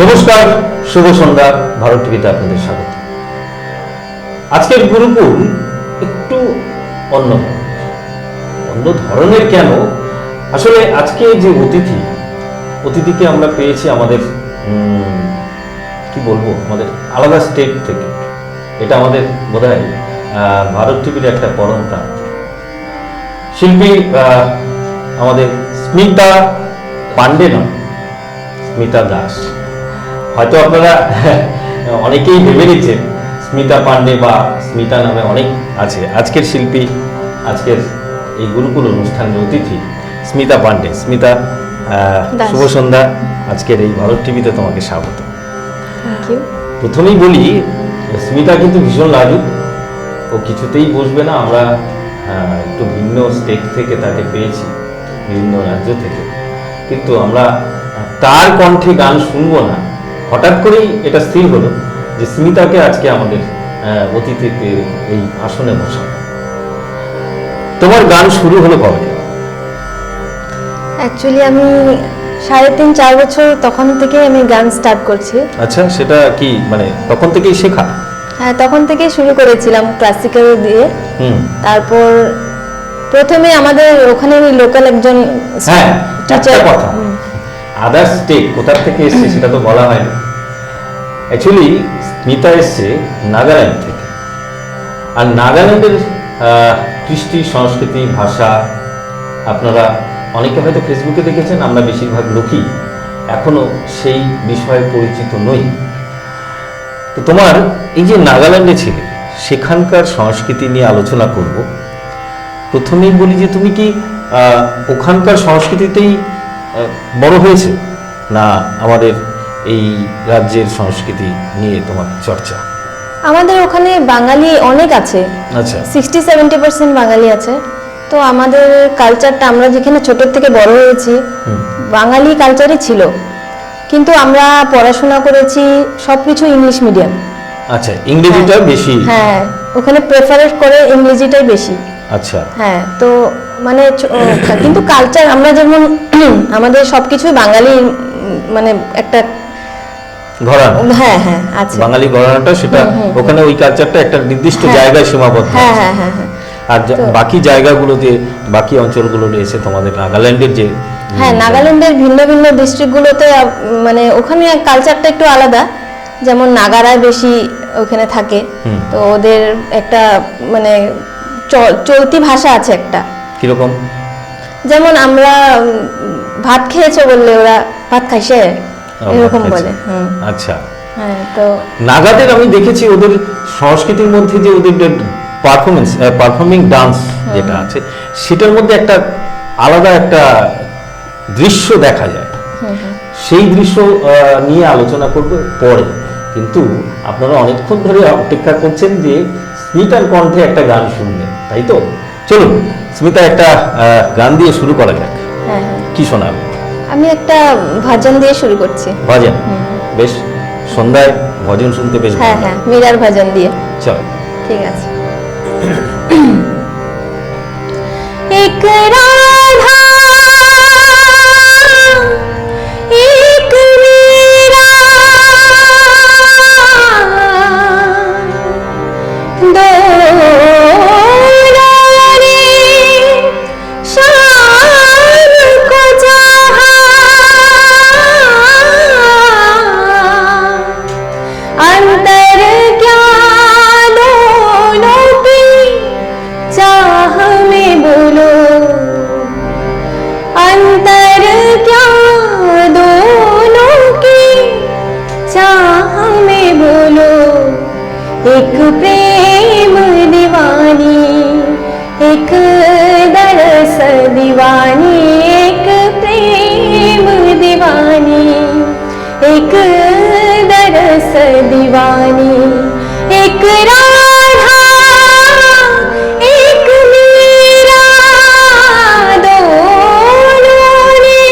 নমস্কার, শুভ সন্ধ্যা। ভারত টিভিতে আপনাদের স্বাগত। আজকের গুরুকুল একটু অন্য ধরনের। কেন? আসলে আজকে যে অতিথিকে আমরা পেয়েছি আমাদের কি বলবো, আমাদের আলাদা স্টেট থেকে। এটা আমাদের বোধহয় ভারত টিভির একটা পরম্পরা। শিল্পী আমাদের স্মিতা পান্ডে নয়, স্মিতা দাস। হয়তো আপনারা অনেকেই ভেবে নিচ্ছেন স্মিতা পান্ডে বা স্মিতা নামে অনেক আছে। আজকের শিল্পী, আজকের এই গুরুকুল অনুষ্ঠানের অতিথি স্মিতা পান্ডে। স্মিতা, শুভ সন্ধ্যা। আজকের এই ভারত টিভিতে তোমাকে স্বাগত। প্রথমেই বলি, স্মিতা কিন্তু ভীষণ লাজুক, ও কিছুতেই বসবে না। আমরা একটু ভিন্ন স্টেট থেকে তাকে পেয়েছি, বিভিন্ন রাজ্য থেকে, কিন্তু আমরা তার কণ্ঠে গান শুনবো না। হঠাৎ করেই এটা স্থির হলো যে স্মিতাকে আজকে আমাদের অতিথিতে এই আসনে বসাবো। তোমার গান শুরু হলো কবে? অ্যাকচুয়ালি আমি 3.5-4 বছর তখন থেকে আমি গান স্টার্ট করছি। আচ্ছা, সেটা কি মানে তখন থেকেই শেখা? হ্যাঁ, তখন থেকেই শুরু করেছিলাম ক্লাসিক্যাল দিয়ে। তারপর প্রথমে আমাদের ওখানে লোকাল একজন টিচার, কথা আদার স্টেট কোথা থেকে এসছে সেটা তো বলা হয় না। অ্যাকচুয়ালি স্মিতা এসছে নাগাল্যান্ড থেকে। আর নাগাল্যান্ডের কৃষ্টি, সংস্কৃতি, ভাষা আপনারা অনেকে হয়তো ফেসবুকে দেখেছেন। আমরা বেশিরভাগ লোকই এখনো সেই বিষয়ে পরিচিত নই। তো তোমার এই যে নাগাল্যান্ডে ছিলে, সেখানকার সংস্কৃতি নিয়ে আলোচনা করব। প্রথমেই বলি যে তুমি কি ওখানকার সংস্কৃতিতেই বড় হয়েছে, না আমাদের এই রাজ্যের সংস্কৃতি নিয়ে তোমার চর্চা? আমাদের ওখানে বাঙালি অনেক আছে। আচ্ছা, 60-70% বাঙালি আছে। তো আমাদের কালচারটা, আমরা যেখানে ছোট থেকে বড় হয়েছি, বাঙালি কালচারই ছিল। কিন্তু আমরা পড়াশোনা করেছি সবকিছু ইংলিশ মিডিয়াম। আচ্ছা, ইংরেজিটা বেশি? হ্যাঁ, ওখানে প্রেফার করে ইংরেজিটাই বেশি। আচ্ছা, হ্যাঁ। তো মানে কিন্তু কালচার আমরা যেমন আমাদের সবকিছু বাঙালি, মানে একটা ঘরানা। হ্যাঁ হ্যাঁ আছে বাঙালি ঘরানাটা, সেটা ওখানে ওই কালচারটা একটা নির্দিষ্ট জায়গায় সীমাবদ্ধ। হ্যাঁ হ্যাঁ হ্যাঁ হ্যাঁ। আর বাকি জায়গাগুলোতে, বাকি অঞ্চলগুলো রয়েছে তোমাদের নাগাল্যান্ডের যে। হ্যাঁ, নাগাল্যান্ডের ভিন্ন ভিন্ন ডিস্ট্রিক্টগুলোতে মানে ওখানে কালচারটা একটু আলাদা। যেমন নাগারা বেশি ওখানে থাকে, তো ওদের একটা মানে চলতি ভাষা আছে একটা। কিরকম? যেমন আমরা ভাত খেয়েছো বললে ওরা ভাত খাইছে, এরকম বলে। আচ্ছা, হ্যাঁ। তো নাগাদের আমি দেখেছি ওদের সংস্কৃতির মধ্যে যে ওদের পারফর্মিং ডান্স যেটা আছে, সেটার মধ্যে একটা আলাদা একটা দৃশ্য দেখা যায়। সেই দৃশ্য নিয়ে আলোচনা করব পরে। কিন্তু আপনারা অনেকক্ষণ ধরে অপেক্ষা করছেন যে স্মিতার কণ্ঠে একটা গান শুনবেন, তাই তো? চলুন স্মিতা, একটা গান দিয়ে শুরু করা যাক। হ্যাঁ, কি শোনাবে? আমি একটা ভজন দিয়ে শুরু করছি। ভজন? বেশ, সন্ধ্যায় ভজন শুনতে বেশ। হ্যাঁ হ্যাঁ, মীরার ভজন দিয়ে। চল, ঠিক আছে। এক রাধা এক মীরা, দো রানী शान को जहां, अंतर ज्ञान दोनों की चाह में बोलो, अंतर ज्ञान दोनों की चाह में बोलो। एक प्रेम दीवानी, एक दरस दीवानी, एक प्रेम दीवानी, एक दरस दीवानी। एक राधा एक मीरा, दोनों ने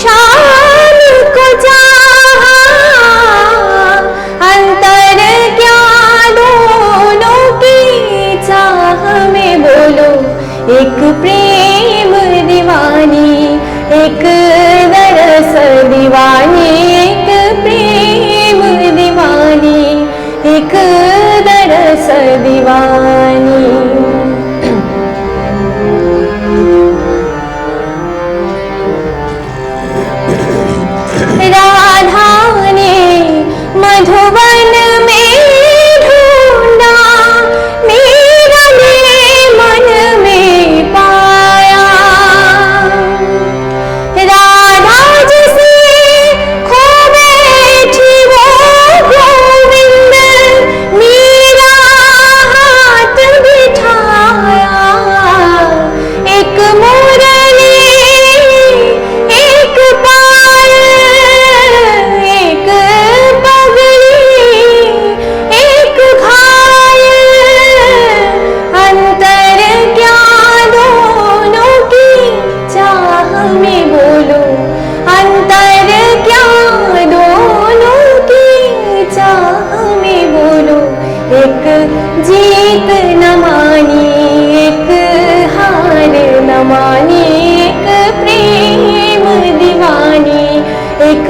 शान को चाहा, अंतर क्या दोनों की चाह में बोलो। एक प्रेम दीवानी, एक दरस दीवानी, एक प्रेम दरस दीवानी। राधा ने मधुवन में ढूंढा, मीरा ने मन में पाया। राधा जिसे खो बैठी वो गोविंद, मीरा हाथ बिठाया। एक मुरली एक पायल, एक पगड़ी एक घायल, अंतर क्या दोनों की चाह में बोलो, अंतर क्या दोनों की चाह में बोलो। एक जीत न मानी एक हार न मानी, एक प्रेम दीवानी एक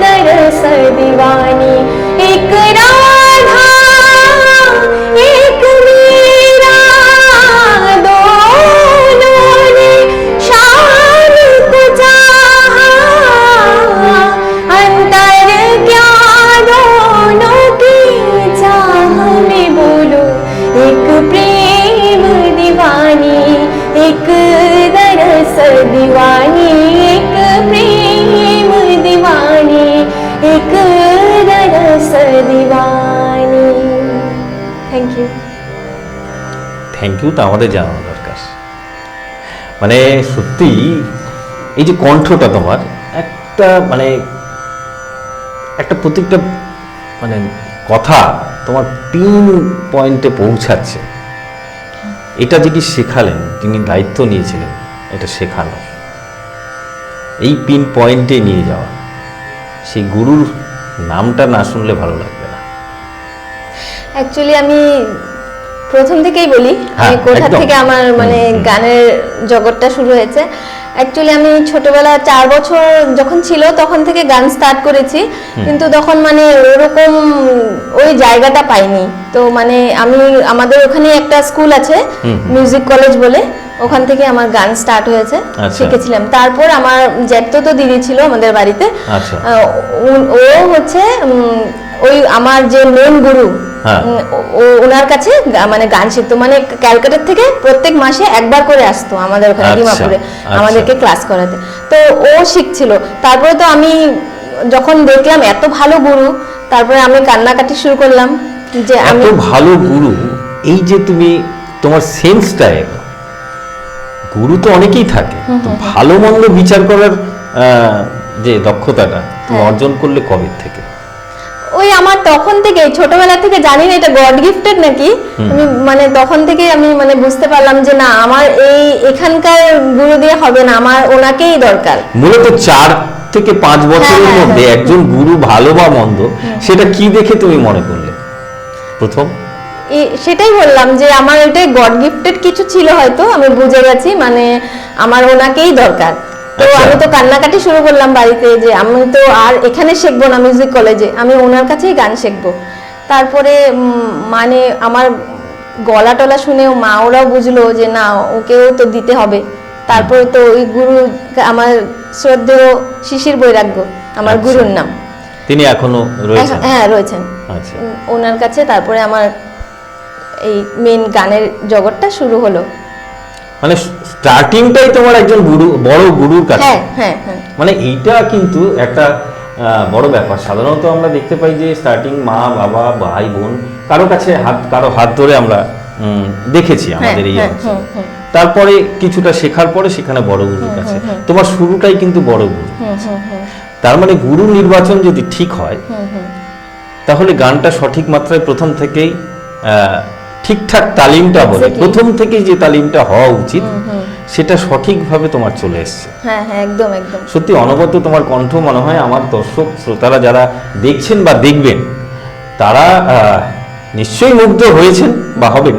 दरस दीवानी। एक राधा एक मीरा, दोनों ने शाम को चाहा, अंतर क्या दोनों की चाह में बोलो। एक प्रेम दीवानी एक दरस दीवानी, एक प्रेम दीवानी एक दरस दीवानी। Thank you. থ্যাংক ইউ তো আমাদের জানানো দরকার। মানে সত্যি এই যে কণ্ঠটা তোমার একটা মানে একটা প্রত্যেকটা মানে কথা তোমার পিন পয়েন্টে পৌঁছাচ্ছে। এটা যিনি শেখালেন, যিনি দায়িত্ব নিয়েছিলেন এটা শেখানো, এই পিন পয়েন্টে নিয়ে যাওয়া, সেই গুরুর নামটা না শুনলে ভালো লাগবে না। অ্যাকচুয়ালি আমি প্রথম থেকেই বলি হ্যাঁ, আমি কোথা একদম। থেকে আমার মানে গানের জগৎটা শুরু হয়েছে। অ্যাকচুয়ালি আমি ছোটবেলা 4 বছর যখন ছিল তখন থেকে গান স্টার্ট করেছি, কিন্তু তখন মানে ওরকম ওই জায়গাটা পাইনি। তো মানে আমি আমাদের ওখানে একটা স্কুল আছে মিউজিক কলেজ বলে, ওখান থেকে আমার গান স্টার্ট হয়েছে, আচ্ছা। শিখেছিলাম। তারপর আমার জ্যাঠতো দিদি ছিল আমাদের বাড়িতে, আচ্ছা। ও হচ্ছে ওই আমার যে মেন গুরু, হ্যাঁ। ওনার কাছে মানে গান শিখতো। মানে ক্যালকাটা থেকে প্রত্যেক মাসে একবার করে আসতো আমাদের ওখানে আচ্ছা, ডিমাপুরে আচ্ছা। আমাদেরকে ক্লাস করাতে। তো ও শিখছিল। তারপরে তো আমি যখন দেখলাম এত ভালো গুরু, তারপরে আমি কান্নাকাটি শুরু করলাম যে এত আমি ভালো গুরু, এই যে তুমি তোমার সেন্সটা এলো, গুরু তো অনেকেই থাকে, তো ভালো মন্দ বিচার করার যে দক্ষতাটা তুমি হ্যাঁ। অর্জন করলে কবে থেকে? ওই আমার তখন থেকে ছোটবেলা থেকে জানি না এটা গড গিফটেড নাকি, আমি মানে তখন থেকে আমি মানে বুঝতে পারলাম যে না আমার এই এখানকার গুরু দিয়ে হবে না, আমার ওনাকেই দরকার। মূলত 4 থেকে 5 বছরের হ্যাঁ, মধ্যে হ্যাঁ। একজন গুরু ভালো বা মন্দ সেটা কি দেখে তুমি মনে করলে প্রথম? সেটাই বললাম যে আমার ওইটাই গড গিফটেড কিছু ছিল, হয়তো আমি বুঝে গেছি মানে আমার ওনাকেই দরকার। তো আচ্ছা। আমি তো কান্নাকাটি শুরু করলাম বাড়িতে যে আমি তো আর এখানে শিখবো না মিউজিক কলেজে, আমি ওনার কাছেই গান শিখবো। তারপরে মানে আমার গলা টলা শুনেও মা ওরাও বুঝলো যে না ওকেও তো দিতে হবে। তারপরে তো ওই গুরু আমার শ্রদ্ধেয় শিশির বৈরাগ্য আমার আচ্ছা। গুরুর নাম। তিনি এখনো রয়েছেন? হ্যাঁ রয়েছেন। আচ্ছা। ওনার কাছে তারপরে আমার এই মেন গানের জগৎটা শুরু হলো। মানে স্টার্টিংটাই তোমার একজন গুরু, বড় গুরুর কাছে। হ্যাঁ হ্যাঁ হ্যাঁ। মানে এইটা কিন্তু একটা বড় ব্যাপার। সাধারণত আমরা দেখতে পাই যে স্টার্টিং মা বাবা ভাই বোন কারো হাত ধরে আমরা দেখেছি আমাদের এই হ্যাঁ, অঞ্চলে। তারপরে কিছুটা শেখার পরে সেখানে বড় গুরুর কাছে। তোমার শুরুটাই কিন্তু বড় গুরু। তার মানে গুরু নির্বাচন যদি ঠিক হয় তাহলে গানটা সঠিক মাত্রায় প্রথম থেকেই ঠিকঠাক তালিমটা বলে Exactly. প্রথম থেকেই যে তালিমটা হওয়া উচিত সেটা সঠিকভাবে তোমার চলে এসছে। হ্যাঁ হ্যাঁ একদম একদম। সত্যি অনবদ্য তোমার কণ্ঠ, মনে হয় আমার দর্শক শ্রোতারা যারা দেখছেন বা দেখবেন তারা নিশ্চয়ই মুগ্ধ হয়েছেন বা হবেন।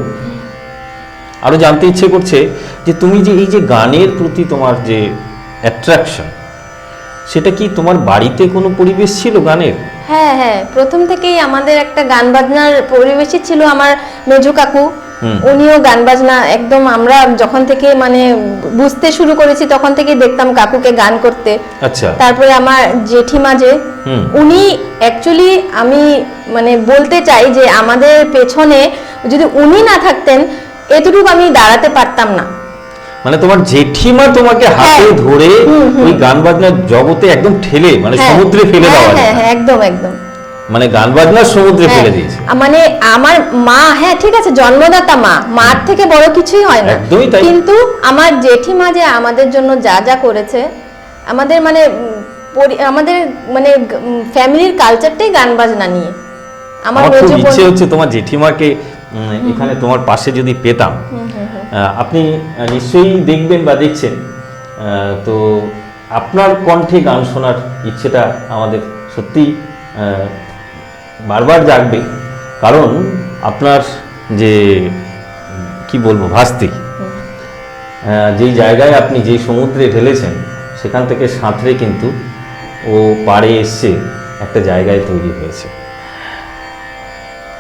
আরো জানতে ইচ্ছে করছে যে তুমি যে এই যে গানের প্রতি তোমার যে অ্যাট্রাকশন, সেটা কি তোমার বাড়িতে কোনো পরিবেশ ছিল গানের? হ্যাঁ হ্যাঁ, প্রথম থেকেই আমাদের একটা গান বাজনার পরিবেশই ছিল। আমার মেজো কাকু উনিও গান বাজনা একদম, আমরা যখন থেকে মানে বুঝতে শুরু করেছি তখন থেকেই দেখতাম কাকুকে গান করতে। আচ্ছা। তারপরে আমার জেঠিমা যে উনি অ্যাকচুয়ালি, আমি মানে বলতে চাই যে আমাদের পেছনে যদি উনি না থাকতেন এতটুকু আমি দাঁড়াতে পারতাম না। মানে তোমার জেঠিমা তোমাকে হাতে ধরে ওই গান বাজনার জগতে একদম ঠেলে, মানে সমুদ্রে ফেলে দেওয়া যায়। হ্যাঁ একদম একদম, মানে গান বাজনার সমুদ্রে ফেলে দিয়েছে। মানে আমার মা, হ্যাঁ ঠিক আছে, জন্মদাতা মা, মার থেকে বড় কিছুই হয় না। একদমই তাই। কিন্তু আমার জেঠিমা যে আমাদের জন্য যা যা করেছে, আমাদের মানে আমাদের মানে ফ্যামিলির কালচারটাই গান বাজনা নিয়ে। আমার খুব ইচ্ছে হচ্ছে তোমার জেঠিমাকে এখানে তোমার পাশে যদি পেতাম। আপনি নিশ্চয়ই দেখবেন বা দেখছেন, তো আপনার কণ্ঠে গান শোনার ইচ্ছেটা আমাদের সত্যি বারবার জাগবে। কারণ আপনার যে কি বলবো ভাস্তি, যেই জায়গায় আপনি যেই সমুদ্রে ঢেলেছেন সেখান থেকে সাঁতরে কিন্তু ও পাড়ে এসছে একটা জায়গায় তৈরি হয়েছে।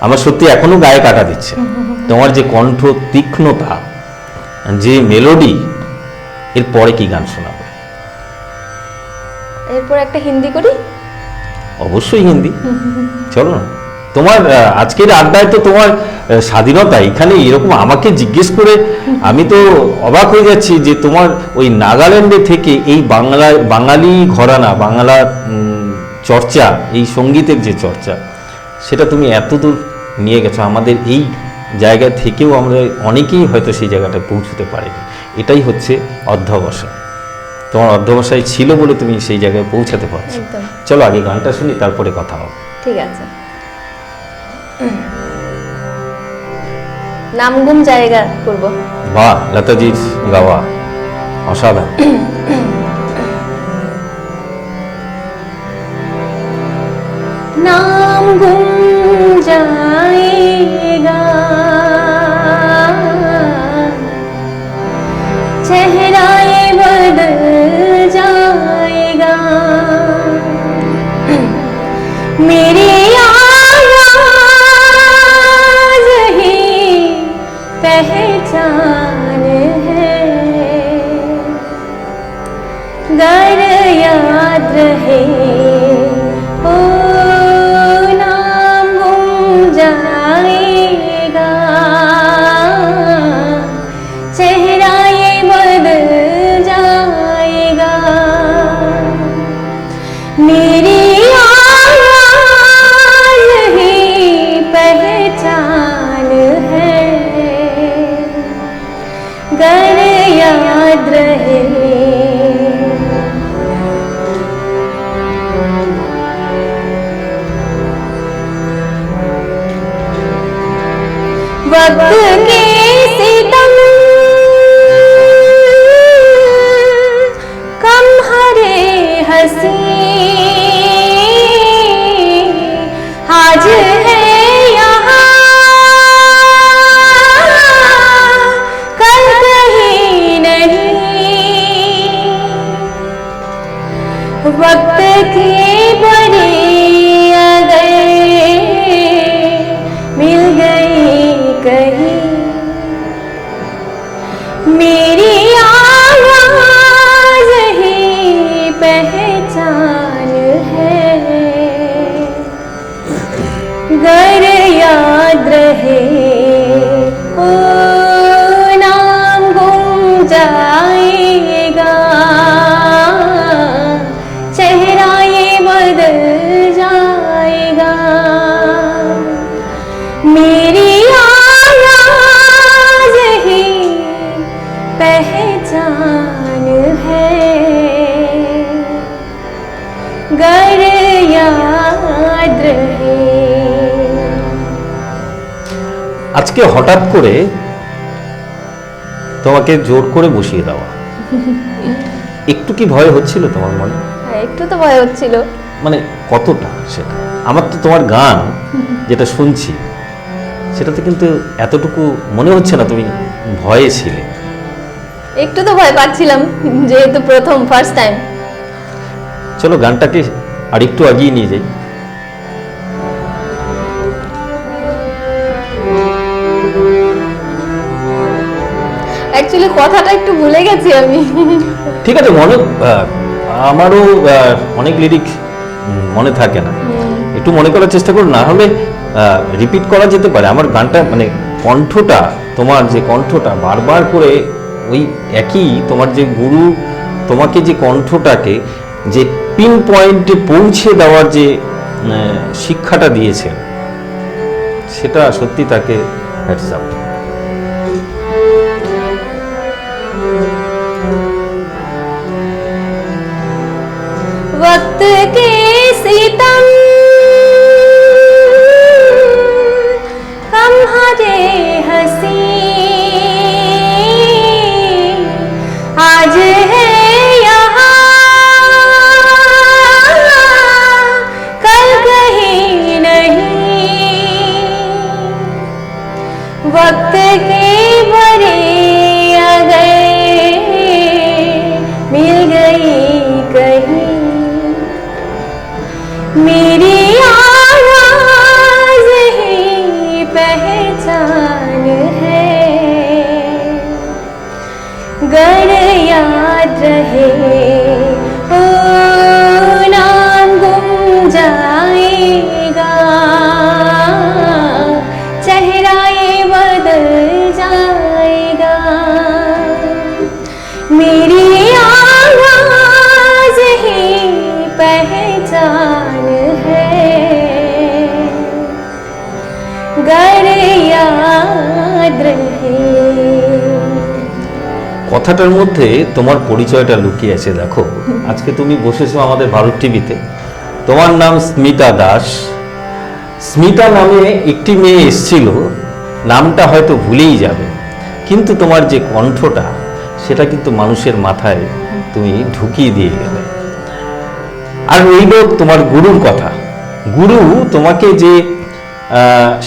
আমার সত্যি এখনো গায়ে কাটা দিচ্ছে। তোমার যে কণ্ঠ তীক্ষ্ণতা, যে মেলোডি, এর পরে কি গান শোনাবে? এরপর একটা হিন্দি করি। অবশ্যই হিন্দি, চলো না। তোমার আজকের আড্ডায় তো তোমার স্বাধীনতা, এখানে এরকম আমাকে জিজ্ঞেস করে আমি তো অবাক হয়ে যাচ্ছি যে তোমার ওই নাগাল্যান্ডে থেকে এই বাঙালি ঘরানা, বাংলা চর্চা, এই সঙ্গীতের যে চর্চা, সেটা তুমি এতদূর নিয়ে গেছো। আমাদের এই জায়গা থেকেও আমরা অনেকেই হয়তো সেই জায়গাটায় পৌঁছতে পারিনি। এটাই হচ্ছে অধ্যবসায়। তোমার অধ্যবসায় ছিল বলে তুমি সেই জায়গায় পৌঁছাতে পারছো। চলো আগে গানটা শুনি, তারপরে কথা হবে। ঠিক আছে। নামগুম জায়গা করব। বাহ, লতাজির গাওয়া অসাধারণ। नाम गुम जाएगा, चेहरा ये बदल जाएगा, मेरी आवाज़ ही पहचान है, गर याद रहे वक्त के सितम कम हरे हसी, आज है यहाँ कल कहीं नहीं, वक्त के बड़े अगर मिल गई कहीं, मेरी आवाज़ ही पहचान है, गर याद रहे ओ नाम गुम जाएगा, चेहरा ये बदल जाएगा, मेरी पहचान है, गर याद रहे। আজকে হঠাৎ করে তোমাকে জোর করে বসিয়ে দেওয়া, একটু কি ভয় হচ্ছিল তোমার মনে? হ্যাঁ, একটু তো ভয় হচ্ছিল। মানে কতটা সেটা? আমার তো তোমার গান যেটা শুনছি সেটাতে কিন্তু এতটুকু মনে হচ্ছে না তুমি ভয়ে ছিলে। একটু তো ভয় পাচ্ছিলাম, যেহেতু প্রথম ফার্স্ট টাইম। চলো গানটাকে আরেকটু এগিয়ে নিয়ে যাই। অ্যাকচুয়ালি কথাটা একটু ভুলে গেছি আমি। ঠিক আছে, আমারও অনেক লিরিক মনে থাকে না, একটু মনে করার চেষ্টা করো, না হলে রিপিট করা যেতে পারে। আমার গানটা মানে কণ্ঠটা, তোমার যে কণ্ঠটা বারবার করে ওই একই, তোমার যে গুরু তোমাকে যে কণ্ঠটাকে যে পিন পয়েন্টে পৌঁছে দেওয়ার যে শিক্ষাটা দিয়েছেন, সেটা সত্যি তাকে হ্যাটস আপ। वक्त के सितम कम हरे हसी आज है यहाँ कल कहीं नहीं वक्त के भरे अगर मिल गई कहीं मेरी आवाज़ ही पहचान है गर याद रहे ओ नाम गुम जाएगा चेहरा ये बदल जाएगा मेरी आवाज़ ही पहचान गर याद रहे। কথাটার মধ্যে তোমার পরিচয়টা লুকিয়ে আছে। দেখো, আজকে তুমি বসেছো আমাদের ভারত টিভিতে, তোমার নাম স্মিতা দাস। স্মিতা নামে একটি মেয়ে এসেছিল, নামটা হয়তো ভুলেই যাবে, কিন্তু তোমার যে কণ্ঠটা, সেটা কিন্তু মানুষের মাথায় তুমি ঢুকিয়ে দিয়ে গেলে। আর রইল তোমার গুরুর কথা। গুরু তোমাকে যে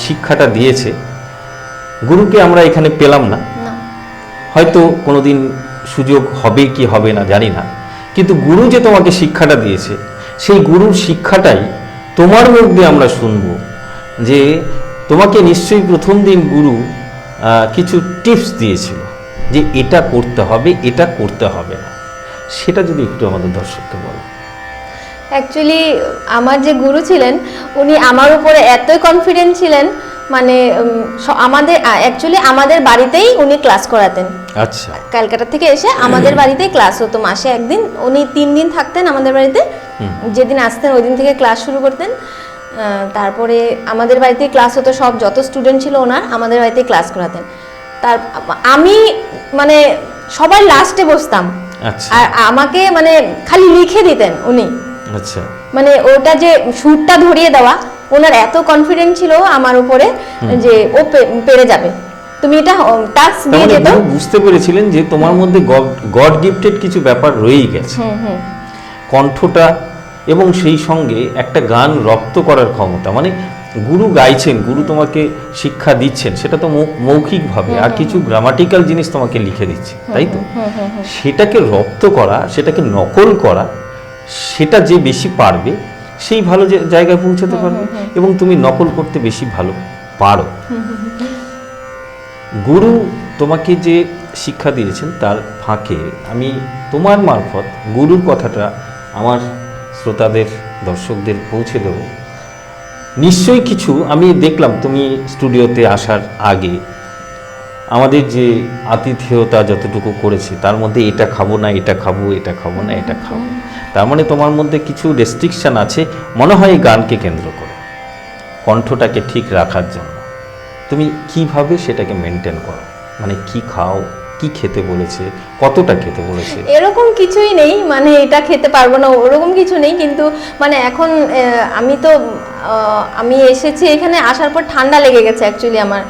শিক্ষাটা দিয়েছে, গুরুকে আমরা এখানে পেলাম না, হয়তো কোনোদিন সুযোগ হবে কি হবে না জানি না, কিন্তু গুরু যে তোমাকে শিক্ষাটা দিয়েছে, সেই গুরুর শিক্ষাটাই তোমার মধ্যে আমরা শুনব। যে তোমাকে নিশ্চয়ই প্রথম দিন গুরু কিছু টিপস দিয়েছিল যে এটা করতে হবে, এটা করতে হবে না, সেটা যদি একটু আমাদের দর্শককে বলো। অ্যাকচুয়ালি আমার যে গুরু ছিলেন, উনি আমার উপরে এতই কনফিডেন্ট ছিলেন, মানে আমাদের অ্যাকচুয়ালি আমাদের বাড়িতেই উনি ক্লাস করাতেন। আচ্ছা, ক্যালকাটা থেকে এসে আমাদের বাড়িতেই ক্লাস হতো মাসে একদিন। উনি 3 দিন থাকতেন আমাদের বাড়িতে, যেদিন আসতেন ওই দিন থেকে ক্লাস শুরু করতেন। তারপরে আমাদের বাড়িতেই ক্লাস হতো, সব যত স্টুডেন্ট ছিল ওনার আমাদের বাড়িতেই ক্লাস করাতেন। আমি মানে সবার লাস্টে বসতাম, আর আমাকে মানে খালি লিখে দিতেন উনি। আচ্ছা, মানে ওটা যে সুরটা ধরিয়ে দেওয়া, ওনার এত কনফিডেন্ট ছিল আমার উপরে যে ও পেরে যাবে, তুমি এটা টাস্ক দিয়ে দিত। বুঝতে পেরেছিলেন যে তোমার মধ্যে গড গিফটেড কিছু ব্যাপার রয়েই গেছে, কণ্ঠটা এবং সেই সঙ্গে একটা গান রপ্ত করার ক্ষমতা। মানে গুরু গাইছেন, গুরু তোমাকে শিক্ষা দিচ্ছেন, সেটা তো মৌখিকভাবে, আর কিছু গ্রামাটিক্যাল জিনিস তোমাকে লিখে দিচ্ছে, তাই তো? সেটাকে রপ্ত করা, সেটাকে নকল করা, সেটা যে বেশি পারবে সেই ভালো জায়গায় পৌঁছাতে পারবে, এবং তুমি নকল করতে বেশি ভালো পারো। গুরু তোমাকে যে শিক্ষা দিয়েছেন তার ফাঁকে আমি তোমার মারফত গুরুর কথাটা আমার শ্রোতাদের, দর্শকদের পৌঁছে দেব। নিশ্চয়ই কিছু আমি দেখলাম তুমি স্টুডিওতে আসার আগে আমাদের যে আতিথেয়তা যতটুকু করেছে, তার মধ্যে এটা খাবো না, এটা খাবো, এটা খাবো না, এটা খাবো, তার মানে তোমার মধ্যে কিছু রেস্ট্রিকশন আছে মনে হয় এই গানকে কেন্দ্র করে, কণ্ঠটাকে ঠিক রাখার জন্য। তুমি কিভাবে সেটাকে মেনটেন করো? মানে কি খাও, কি খেতে বলেছে, কতটা খেতে বলেছে? এরকম কিছুই নেই, মানে এটা খেতে পারবো না ওরকম কিছু নেই, কিন্তু মানে এখন আমি এসেছি এখানে, আসার পর ঠান্ডা লেগে গেছে অ্যাকচুয়ালি আমার।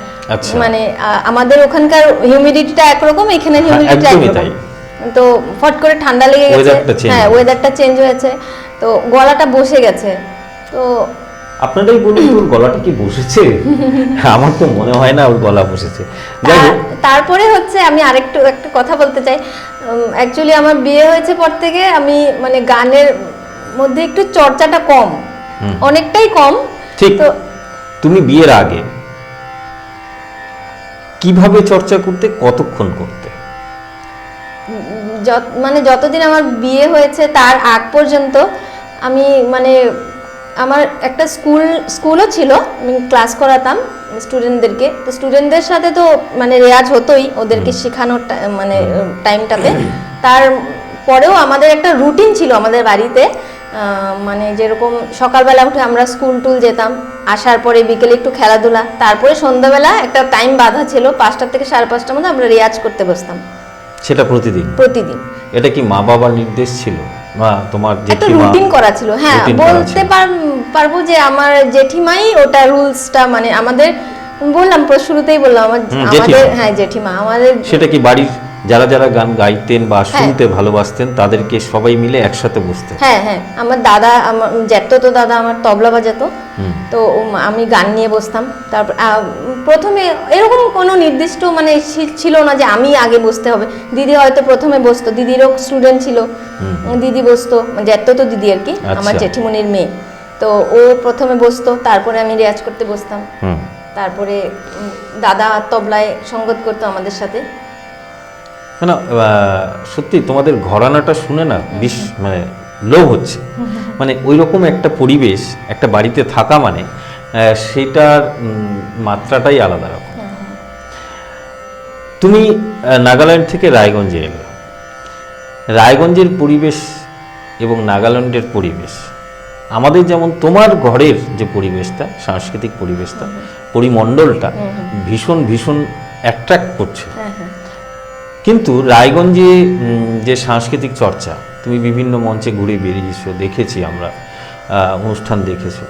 মানে আমাদের ওখানকার হিউমিডিটিটা একরকম, এখানে হিউমিডিটি একরকম, তো ফট করে ঠান্ডা লেগে গেছে। হ্যাঁ, ওয়েদারটা চেঞ্জ হয়েছে, তো গলাটা বসে গেছে। তো আপনারাই বলুন, ওর গলাটা কি বসেছে? আমার তো মনে হয় না ওর গলা বসেছে। তারপরে হচ্ছে আমি একটা কথা বলতে চাই। অ্যাকচুয়ালি আমার বিয়ে হয়েছে পর থেকে আমি মানে গানের মধ্যে একটু চর্চাটা কম, অনেকটাই কম। ঠিক। তো তুমি বিয়ের আগে কিভাবে চর্চা করতে, কতক্ষণ করতে? মানে যতদিন আমার বিয়ে হয়েছে তার আগ পর্যন্ত আমি মানে আমার একটা স্কুলও ছিল, আমি ক্লাস করাতাম স্টুডেন্টদেরকে। তো স্টুডেন্টদের সাথে তো মানে রেয়াজ হতোই ওদেরকে শেখানোর মানে টাইমটাতে। তারপরেও আমাদের একটা রুটিন ছিল আমাদের বাড়িতে, মানে যেরকম সকালবেলা উঠে আমরা স্কুল টুল যেতাম, আসার পরে বিকেলে একটু খেলাধুলা, তারপরে সন্ধ্যাবেলা একটা টাইম বাঁধা ছিল 5টা থেকে 5:30টার মধ্যে আমরা রেয়াজ করতে বসতাম। সেটা প্রতিদিন? প্রতিদিন। এটা কি মা বাবার নির্দেশ ছিল না তোমার একটা জেঠিমা? রুটিন করা ছিল, হ্যাঁ routine করা বলতে ছিল। পারবো যে আমার জেঠিমাই ওটা রুলসটা মানে আমাদের বললাম শুরুতেই বললাম আমাদের, জেঠিমা। হ্যাঁ জেঠিমা আমাদের। সেটা কি বাড়ির যারা যারা গান গাইতেন বা শুনতে ভালোবাসতেন তাদেরকে সবাই মিলে একসাথে বসতেন? হ্যাঁ হ্যাঁ, আমার দাদা, আমার জ্যাঠতো দাদা আমার তবলা বাজাতো, তো আমি গান নিয়ে বসতাম। তারপর প্রথমে এরকম কোনো নির্দিষ্ট মানে ছিল না যে আমি আগে বসতে হবে। দিদি হয়তো প্রথমে বসতো, দিদিরও স্টুডেন্ট ছিল, দিদি বসতো, জ্যাঠতো দিদি আর কি, আমার জেঠিমনির মেয়ে। তো ও প্রথমে বসতো, তারপরে আমি রেয়াজ করতে বসতাম। তারপরে দাদা তবলায় সঙ্গত করতো আমাদের সাথে। না সত্যি তোমাদের ঘরানাটা শুনে না মানে লোভ হচ্ছে। মানে ওই রকম একটা পরিবেশ একটা বাড়িতে থাকা মানে সেটার মাত্রাটাই আলাদা রকম। তুমি নাগাল্যান্ড থেকে রায়গঞ্জে এলে, রায়গঞ্জের পরিবেশ এবং নাগাল্যান্ডের পরিবেশ আমাদের যেমন তোমার ঘরের যে পরিবেশটা, সাংস্কৃতিক পরিবেশটা, পরিমণ্ডলটা ভীষণ ভীষণ অ্যাট্রাক্ট করছে। কিন্তু রায়গঞ্জে যে সাংস্কৃতিক চর্চা, তুমি বিভিন্ন মঞ্চে ঘুরে বেরিয়েছো, দেখেছি আমরা, অনুষ্ঠান দেখেছো,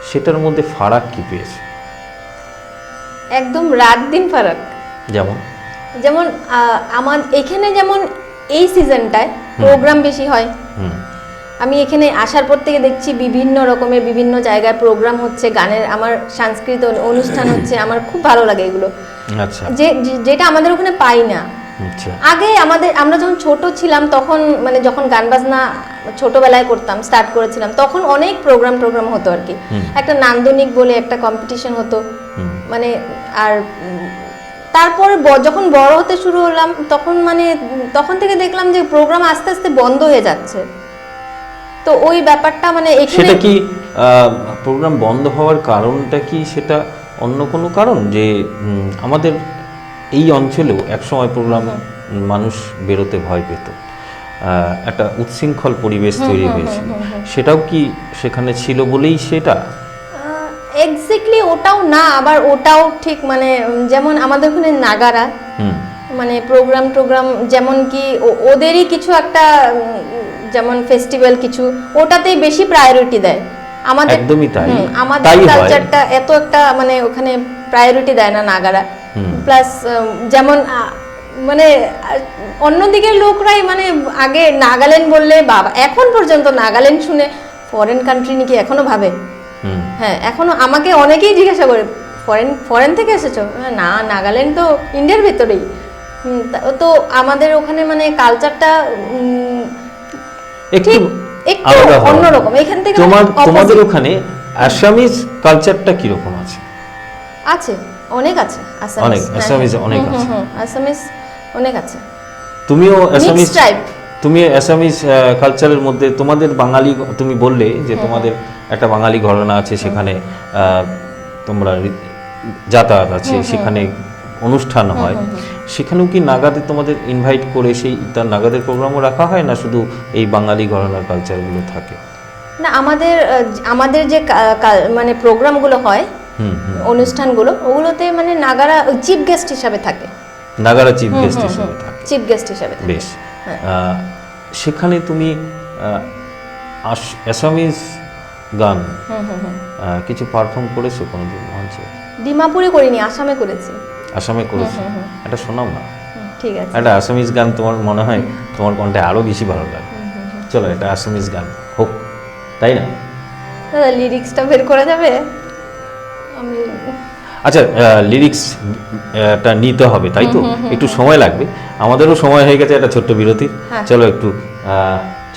সেটার মধ্যে ফারাক কি পেয়েছো? একদম রাত দিন ফারাক। যেমন যেমন আমার এখানে যেমন এই সিজনটায় প্রোগ্রাম বেশি হয়। আমি এখানে আসার পর থেকে দেখছি বিভিন্ন রকমের বিভিন্ন জায়গায় প্রোগ্রাম হচ্ছে, গানের আমার সাংস্কৃতিক অনুষ্ঠান হচ্ছে, আমার খুব ভালো লাগে এগুলো। আচ্ছা। যেটা আমাদের ওখানে পাই না। আগে আমরা যখন ছোট ছিলাম তখন মানে যখন গান বাজনা ছোটবেলায় করতাম, স্টার্ট করেছিলাম, তখন অনেক প্রোগ্রাম হতো আর কি। একটা নান্দনিক বলে একটা কম্পিটিশন হতো মানে। আর তারপর যখন বড় হতে শুরু হলাম তখন থেকে দেখলাম যে প্রোগ্রাম আস্তে আস্তে বন্ধ হয়ে যাচ্ছে। তো ওই ব্যাপারটা মানে সেটা কি প্রোগ্রাম বন্ধ হওয়ার কারণটা কি সেটা অন্য কোনো কারণ? যে আমাদের এই অঞ্চলেও একসময় প্রোগ্রাম মানুষ বেরোতে ভয় পেত, একটা উচ্ছৃঙ্খল পরিবেশ তৈরি হয়েছিল, সেটাও কি সেখানে ছিল বলেই সেটা? এক্স্যাক্টলি ওটাও না, আবার ওটাও ঠিক মানে যেমন আমাদের ওখানে নাগারা মানে প্রোগ্রাম যেমন কি ওদেরই কিছু একটা যেমন ফেস্টিভ্যাল কিছু, ওটাতেই বেশি প্রায়োরিটি দেয়। আমাদের একদমই তাই, আমাদের কালচারটা এত একটা মানে ওখানে প্রায়োরিটি দেয় না নাগারা। প্লাস যেমন মানে অন্যদিকের লোকরাই মানে আগে নাগাল্যান্ড বললে বাবা, এখন পর্যন্ত নাগাল্যান্ড শুনে ফরেন কান্ট্রি নাকি এখনো ভাবে। হ্যাঁ, এখনো আমাকে অনেকেই জিজ্ঞাসা করে ফরেন থেকে এসেছো? না, নাগাল্যান্ড তো ইন্ডিয়ার ভেতরেই। তো আমাদের ওখানে মানে কালচারটা একটু অন্যরকম। এখান থেকে তোমাদের ওখানে আসামিজ কালচারটা কি রকম আছে? আছে, অনেক আছে। আসামিজ অনেক আছে। আসামিজ অনেক আছে। তুমি আসামিজ কালচারের মধ্যে তোমাদের বাঙালি, তুমি বললে যে তোমাদের একটা বাঙালি ঘরানা আছে, সেখানে তোমরা যাতায়াত আছে, সেখানে অনুষ্ঠান হয়, সেখানেও কি নাগাদের তোমাদের ইনভাইট করে সেই তার নাগাদের প্রোগ্রামও রাখা হয়, না শুধু এই বাঙালি ঘরানার কালচারগুলো থাকে? না, আমাদের যে মানে প্রোগ্রামগুলো হয়, অনুষ্ঠানগুলো, ওগুলোতে মানে নাগারা চিফ গেস্ট হিসাবে থাকে। নাগারা চিফ গেস্ট হিসাবে থাকে। চিফ গেস্ট হিসাবে থাকে। বেশ। সেখানে তুমি আসামিজ গান কিছু পারফর্ম করেছো কোনোদিন মঞ্চে? ডিমাপুরে করিনি, আসামে করেছি। আসামে করেছো? এটা শোনাও না। ঠিক আছে। একটা আসামিজ গান তোমার মনে হয় তোমার কণ্ঠে আরো বেশি ভালো লাগে। চলো এটা আসামিজ গান হোক, তাই না? দাদা লিরিক্সটা বের করা যাবে? আমি আচ্ছা, লিরিক্সটা নিতে হবে তাই তো, একটু সময় লাগবে, আমাদেরও সময় হয়ে গেছে একটা ছোট্ট বিরতির। চলো একটু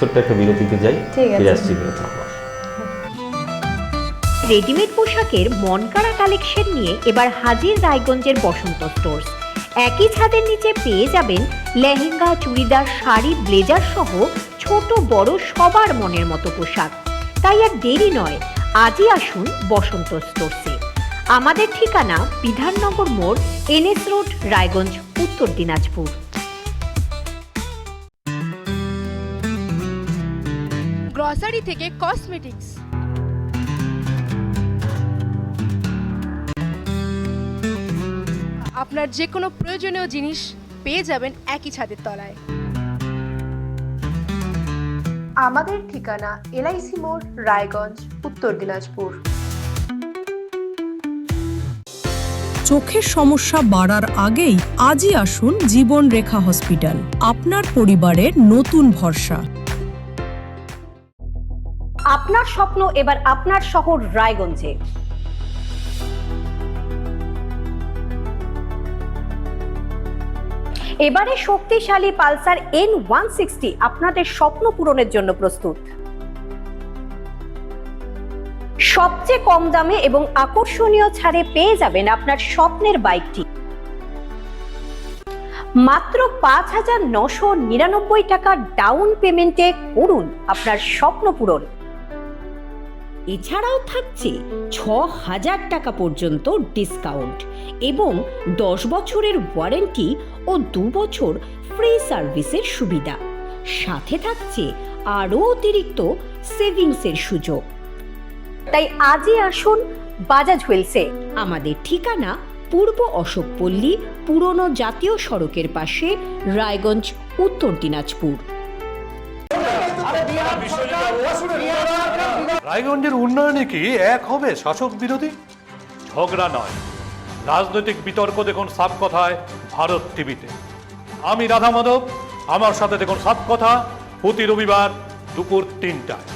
ছোট্ট একটা বিরতিতে যাই, ঠিক আছে। ফিরে আসছি বিরতি পর। রেডিমেড পোশাকের মনকাড়া কালেকশন নিয়ে এবার হাজির রায়গঞ্জের বসন্ত স্টোর্স। একই ছাদের নিচে পেয়ে যাবেন লেহেঙ্গা, চুড়িদার, শাড়ি, ব্লেজার সহ ছোট বড় সবার মনের মতো পোশাক। তাই আর দেরি নয়, আজই আসুন বসন্ত স্টোর্সে। আমাদের ঠিকানা বিধাননগর মোড়, NS রোড, রায়গঞ্জ, উত্তর দিনাজপুর। গ্রসারি থেকে কসমেটিক্স, আপনার যে কোনো প্রয়োজনীয় জিনিস পেয়ে যাবেন একই ছাদের তলায়। আমাদের ঠিকানা LIC মোড়, রায়গঞ্জ, উত্তর দিনাজপুর। চোখের সমস্যা বাড়ার আগেই আজই আসুন জীবন রেখা হসপিটাল, আপনার পরিবারের নতুন ভরসা। আপনার স্বপ্ন এবার আপনার শহর রায়গঞ্জে। এবারে শক্তিশালী পালসার N160 আপনাদের স্বপ্ন পূরণের জন্য প্রস্তুত। সবচেয়ে কম দামে এবং আকর্ষণীয় ছাড়ে পেয়ে যাবেন আপনার স্বপ্নের বাইকটি। মাত্র 5,999 টাকা ডাউন পেমেন্টে করুন আপনার স্বপ্ন পূরণ। এছাড়াও থাকছে 6,000 টাকা পর্যন্ত ডিসকাউন্ট এবং 10 বছরের ওয়ারেন্টি ও 2 বছর ফ্রি সার্ভিসের সুবিধা। সাথে থাকছে আরও অতিরিক্ত সেভিংসের সুযোগ। তাই আজই আসুন বাজাজ হুইলসে। আমাদের ঠিকানা পূর্ব অশোকপল্লী, পুরনো জাতীয় সড়কের পাশে, রায়গঞ্জ, উত্তর দিনাজপুর। রায়গঞ্জের উন্নয়নে কি এক হবে শাসক বিরোধী? ঝগড়া নয়, রাজনৈতিক বিতর্ক দেখুন সাপ কথায় ভারত টিভিতে। আমি রাধা মাধব, আমার সাথে দেখুন সাপ কথা প্রতি রবিবার দুপুর 3টায়।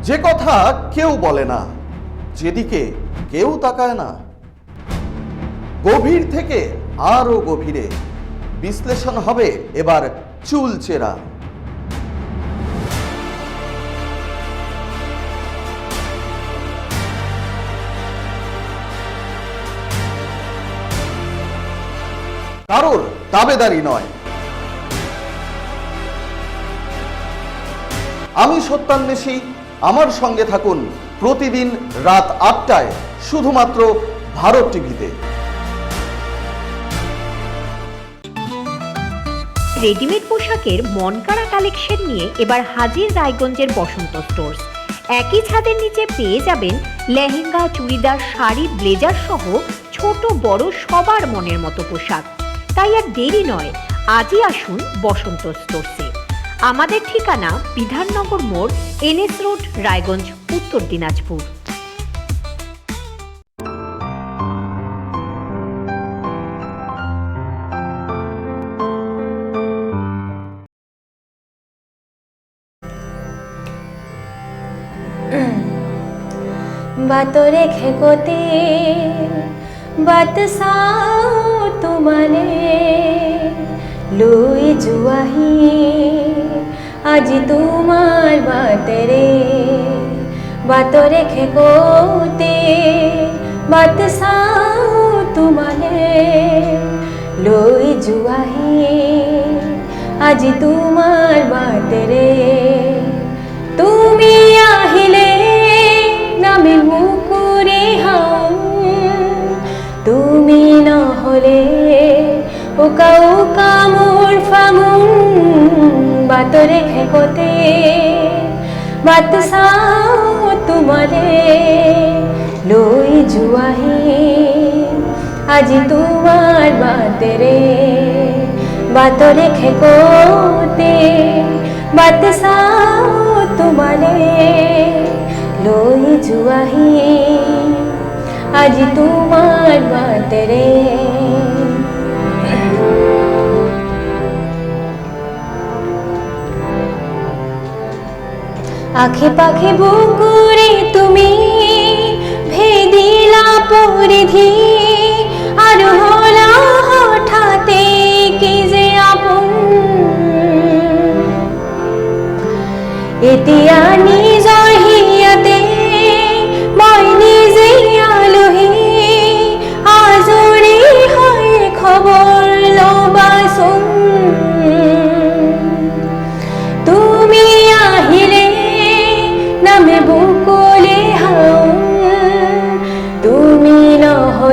যে কথা কেউ বলে না, যেদিকে কেউ তাকায় না, গভীর থেকে আরো গভীরে বিশ্লেষণ হবে এবার চুলচেরা। কারোর দাবেদারি নয়। আমি সত্যান্বেষী, আমার সঙ্গে থাকুন প্রতিদিন রাত 8টায় শুধুমাত্র ভারত টিভিতে। রেডিমেড পোশাকের মনকাড়া কালেকশন নিয়ে এবার হাজির রায়গঞ্জের বসন্ত স্টোর্স। একই ছাদের নিচে পেয়ে যাবেন লেহেঙ্গা, চুড়িদার, শাড়ি, ব্লেজার সহ ছোট বড় সবার মনের মতো পোশাক। তাই আর দেরি নয়, আজই আসুন বসন্ত স্টোর্সে। আমাদের ঠিকানা বিধাননগর মোড়, NS রোড, রায়গঞ্জ, উত্তর দিনাজপুর। बातों रेखे कोते बात साओ तुमाने लुई जुआही आज तुम्हार बाते रे बातों रेखे कोते बात साओ तुमाने लुई जुआही आज तुम्हार बाते रे তুমি আহিলে নামে মুকুরে হাম তুমি নহলে উকা উকা মোর ফাগুন বাতরে খেকতে বাত চাও তোমারে লৈ যোৱাহি আজি তোমাৰ বাতেৰে বাতরে খেকতে বাত চাও তোমারে লৈ যোৱাহি আজি তোমাৰ বাতেৰে আখে পাখে বুকুরে তুমি ভেদিলা পরিধি আর হলা হঠাতে কি যে আপন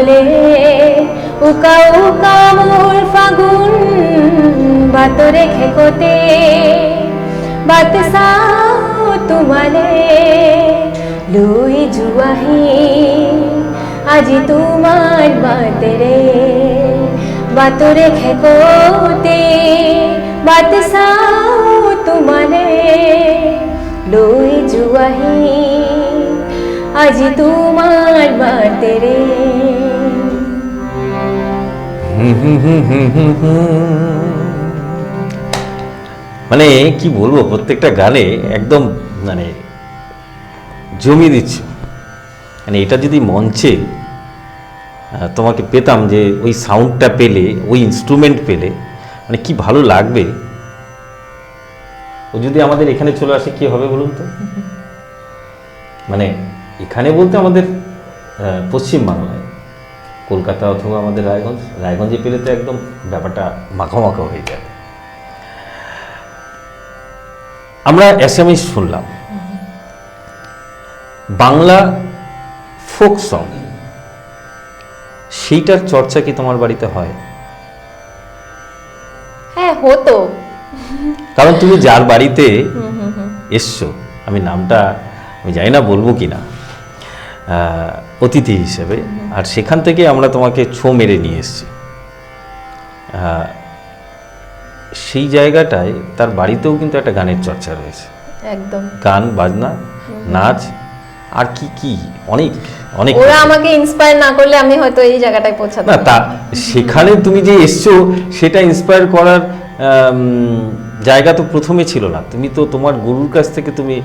বলে উকা উকা মোর ফাগুন বাতরে খেকোতে বাত সাও তোমালে লুই জুয়াহি আজি তোমার বাতরে বাতরে খেকোতে বাত সাও তোমালে লুই জুয়াহি আজি তোমার বাতরে। মানে কি বলবো, প্রত্যেকটা গানে একদম মানে জমিয়ে দিচ্ছে। মানে এটা যদি মঞ্চে তোমাকে পেতাম, যে ওই সাউন্ডটা পেলে, ওই ইনস্ট্রুমেন্ট পেলে, মানে কি ভালো লাগবে। ও যদি আমাদের এখানে চলে আসে কি হবে বলুন তো? মানে এখানে বলতে আমাদের পশ্চিম বাংলায়, কলকাতা অথবা আমাদের রায়গঞ্জে পেলে তো একদম ব্যাপারটা মাখা হয়ে যাবে। আমরা অ্যাসামিজ শুনলাম, বাংলা ফোক সং, সেইটার চর্চা কি তোমার বাড়িতে হয়? হ্যাঁ, হতো। কারণ তুমি যার বাড়িতে এসছো, আমি নামটা আমি জানি না বলবো কি না, অতিথি হিসেবে, আর সেখান থেকে আমরা তোমাকে ছো মেরে নিয়ে এসছি। সেই জায়গাটায় তার বাড়িতেও কিন্তু একটা গানের চর্চা রয়েছে, একদম গান বাজনা, নাচ, আর কি কি অনেক অনেক। ওরা আমাকে ইন্সপায়ার না করলে আমি হয়তো এই জায়গাটায় পৌঁছাতাম না। না। তা সেখানে তুমি যে এসছো, সেটা ইন্সপায়ার করার জায়গা তো প্রথমে ছিল না। তুমি তো তোমার গুরুর কাছ থেকে তুমি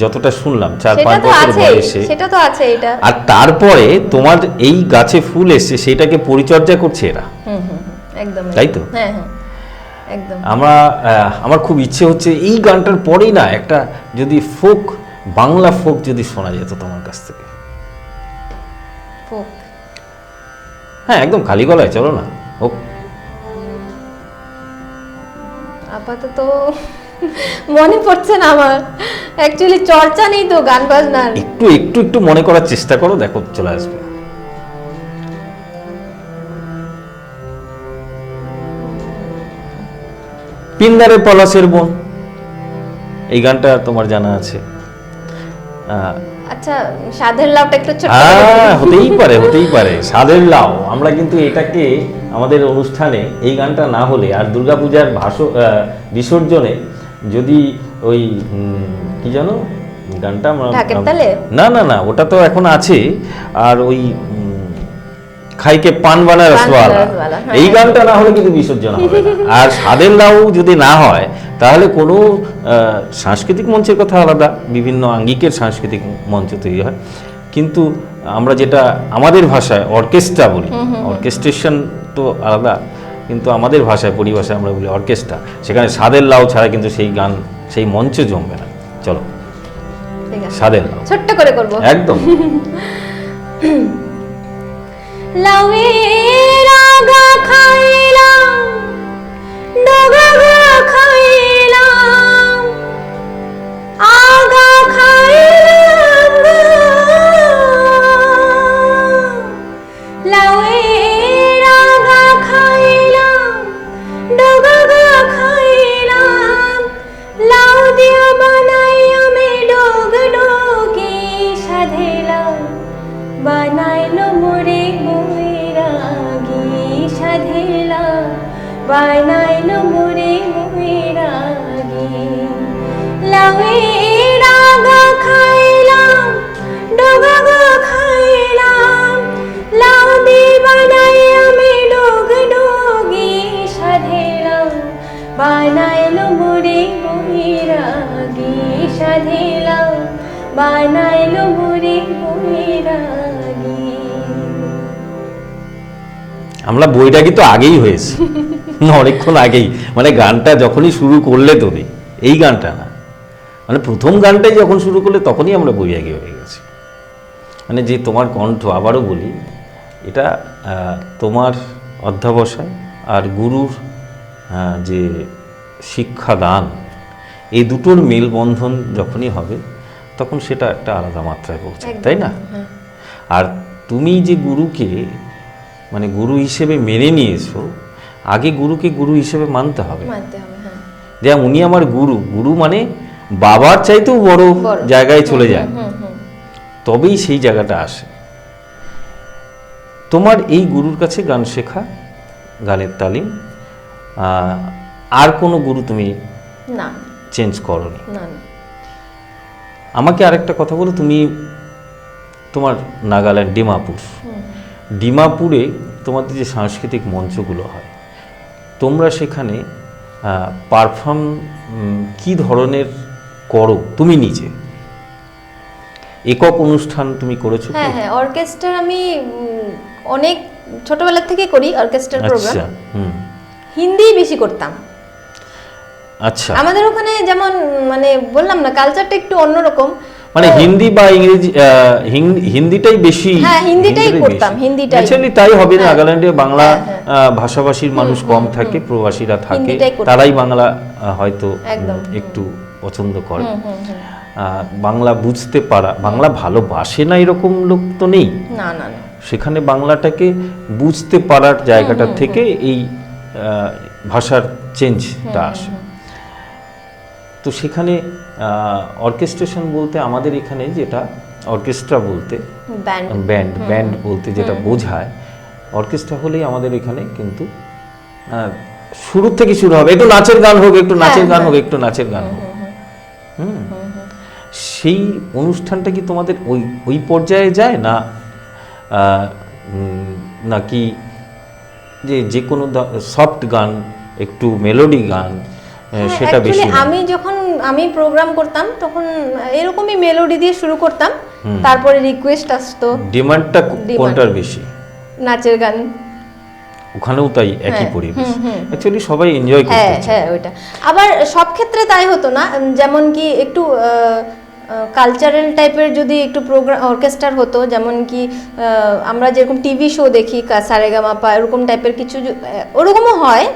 যতটা শুনলাম 4-5 বছর বয়সে, সেটা তো আছে এটা। আর তারপরে তোমার এই গাছে ফুল এসছে, সেটাকে পরিচর্যা করছে এরা, একদম তাই তো? হ্যাঁ হ্যাঁ, একদম। আমার খুব ইচ্ছে হচ্ছে এই গানটার পরেই না একটা যদি ফোক, বাংলা ফোক যদি শোনা যেত তোমার কাছ থেকে। ফোক, হ্যাঁ, একদম খালি গলায়, চলো না হোক। আপাতত মনে পড়ছে না আমার, অ্যাকচুয়ালি চর্চা নেই তো গান বাজনার। একটু একটু একটু মনে করার চেষ্টা করো, দেখো চলে আসবে। পিন্দারে পলাশের বোন, এই গানটা তোমার জানা আছে? আচ্ছা, সাধের লাউটা একটু ছোট হতেই পারে সাধের লাউ। আমরা কিন্তু এটাকে আমাদের অনুষ্ঠানে এই গানটা না হলে, আর দুর্গাপূজার বিসর্জনে যদি ওই কি জানো গানটা, আমরা ঢাকের তালে? না, ওটা তো এখন আছে। আর ওই খাইকে পান বানা রসওয়ালা, হ্যাঁ। এই গানটা না হলে কিন্তু বিসর্জন হবে না। আর সাধের লাউ যদি না হয়, তাহলে কোনো সাংস্কৃতিক মঞ্চের কথা আলাদা, বিভিন্ন আঙ্গিকের সাংস্কৃতিক মঞ্চ তৈরি হয়, কিন্তু আমরা যেটা আমাদের ভাষায় অর্কেস্ট্রা বলি, অর্কেস্ট্রেশন তো আলাদা, কিন্তু আমাদের ভাষায়, পরিভাষায় আমরা বলি অর্কেস্ট্রা। সেখানে সাধের লাউ ছাড়া কিন্তু সেই গান, সেই মঞ্চে জমবে না। চলো, ঠিক আছে, সাধের লাউ ছোট্ট করে করব একদম। লাউয়ের আগা খাইলাম, ডগা খাইলাম, আগা খাইলাম, লাউয়ের আগা খাইলাম, ডগা খাইলাম, লাউ দিয়া বানাই আমি ডগ ডগি সাধেলাম, বানাইলো মোরে বৈরাগী সাধেলা, বানাইলো মোরে বৈরাগী। লাউয়ের আগা খাইলাম, ডগা খাইলাম, লাউ দি বানাই আমি ডগ ডগি সাধেলাম, বানাইলো মোরে বৈরাগী সাধেলাম, বানাইলো মোরে বৈরাগী। আমরা বৈরাগী তো আগেই হয়েছে, অনেকক্ষণ আগেই। মানে গানটা যখনই শুরু করলে তুমি, এই গানটা না, মানে প্রথম গানটাই যখন শুরু করলে তখনই আমরা বৈরাগী হয়ে গেছি। মানে যে তোমার কণ্ঠ, আবারও বলি, এটা তোমার অধ্যবসায় আর গুরুর যে শিক্ষাদান, এই দুটোর মেলবন্ধন যখনই হবে, তখন সেটা একটা আলাদা মাত্রায় পৌঁছায়, তাই না? আর তুমি যে গুরুকে মানে গুরু হিসেবে মেনে নিয়েছো, আগে গুরুকে গুরু হিসেবে মানতে হবে। মানতে হবে, হ্যাঁ। যে উনি আমার গুরু, গুরু মানে বাবার চাইতেও বড় বড়। জায়গায় চলে যায়, হুম হুম। তবেই সেই জায়গাটা আসে। তোমার এই গুরুর কাছে গান শেখা, গানের তালিম, আর কোনো গুরু তুমি না চেঞ্জ করোনি? না না। আমাকে আরেকটা কথা বলো, তুমি তোমার নাগাল্যান্ড ডিমাপুর, ডিমাপুরে তোমাদের যে সাংস্কৃতিক মঞ্চগুলো হয়, তোমরা সেখানে পারফর্ম কি ধরনের করো তুমি নিজে? একক অনুষ্ঠান তুমি করেছো কি? হ্যাঁ হ্যাঁ, অর্কেস্ট্রার আমি অনেক ছোটবেলা থেকে করি অর্কেস্ট্রার প্রোগ্রাম। আচ্ছা, হুম, হিন্দি বেশি করতাম। আচ্ছা, আমাদের ওখানে যেমন মানে বললাম না, কালচারটা একটু অন্যরকম। মানে হিন্দি বা ইংরেজি, হিন্দিটাই বেশি। হ্যাঁ, হিন্দিটাই করতাম, হিন্দিটাই। Actually তাই হবে, হ্যাঁ। নাগাল্যান্ডে বাংলা হ্যাঁ, ভাষাভাষীর মানুষ কম থাকে, প্রবাসীরা থাকে, হিন্দিটাই করতাম। তারাই বাংলা হয়তো একদম, একটু পছন্দ করে। বাংলা বুঝতে পারা, বাংলা ভালোবাসে না এরকম লোক তো নেই। না না না। সেখানে বাংলাটাকে বুঝতে পারার জায়গাটা থেকে এই ভাষার চেঞ্জটা আসে। তো সেখানে অর্কেস্ট্রেশন বলতে আমাদের এখানে যেটা অর্কেস্ট্রা বলতে, ব্যান্ড ব্যান্ড বলতে যেটা বোঝায়, অর্কেস্ট্রা হলেই আমাদের এখানে কিন্তু শুরু থেকে শুরু হবে, একটু নাচের গান হোক, একটু নাচের গান হোক, একটু নাচের গান হোক। সেই অনুষ্ঠানটা কি তোমাদের ওই ওই পর্যায়ে যায় না, নাকি যে কোনো সফট গান, একটু মেলোডি গান, সেটা বেশি? আমি যখন আমি প্রোগ্রাম করতাম তখন এরকমই মেলোডি দিয়ে শুরু করতাম, তারপরে রিকোয়েস্ট আসতো। ডিমান্ডটা কোনটার বেশি? নাচের গান। ওখানেও তাই একই পরিবেশ, অ্যাকচুয়ালি সবাই এনজয় করতে হ্যাঁ চায়। হ্যাঁ, ওইটা আবার সব ক্ষেত্রে তাই হতো না। যেমন কি একটু কালচারাল টাইপের যদি একটু প্রোগ্রাম অর্কেস্ট্রার হতো, যেমন কি আমরা যেরকম টিভি শো দেখি সারেগামাপা, এরকম টাইপের কিছু ওরকমও হয়,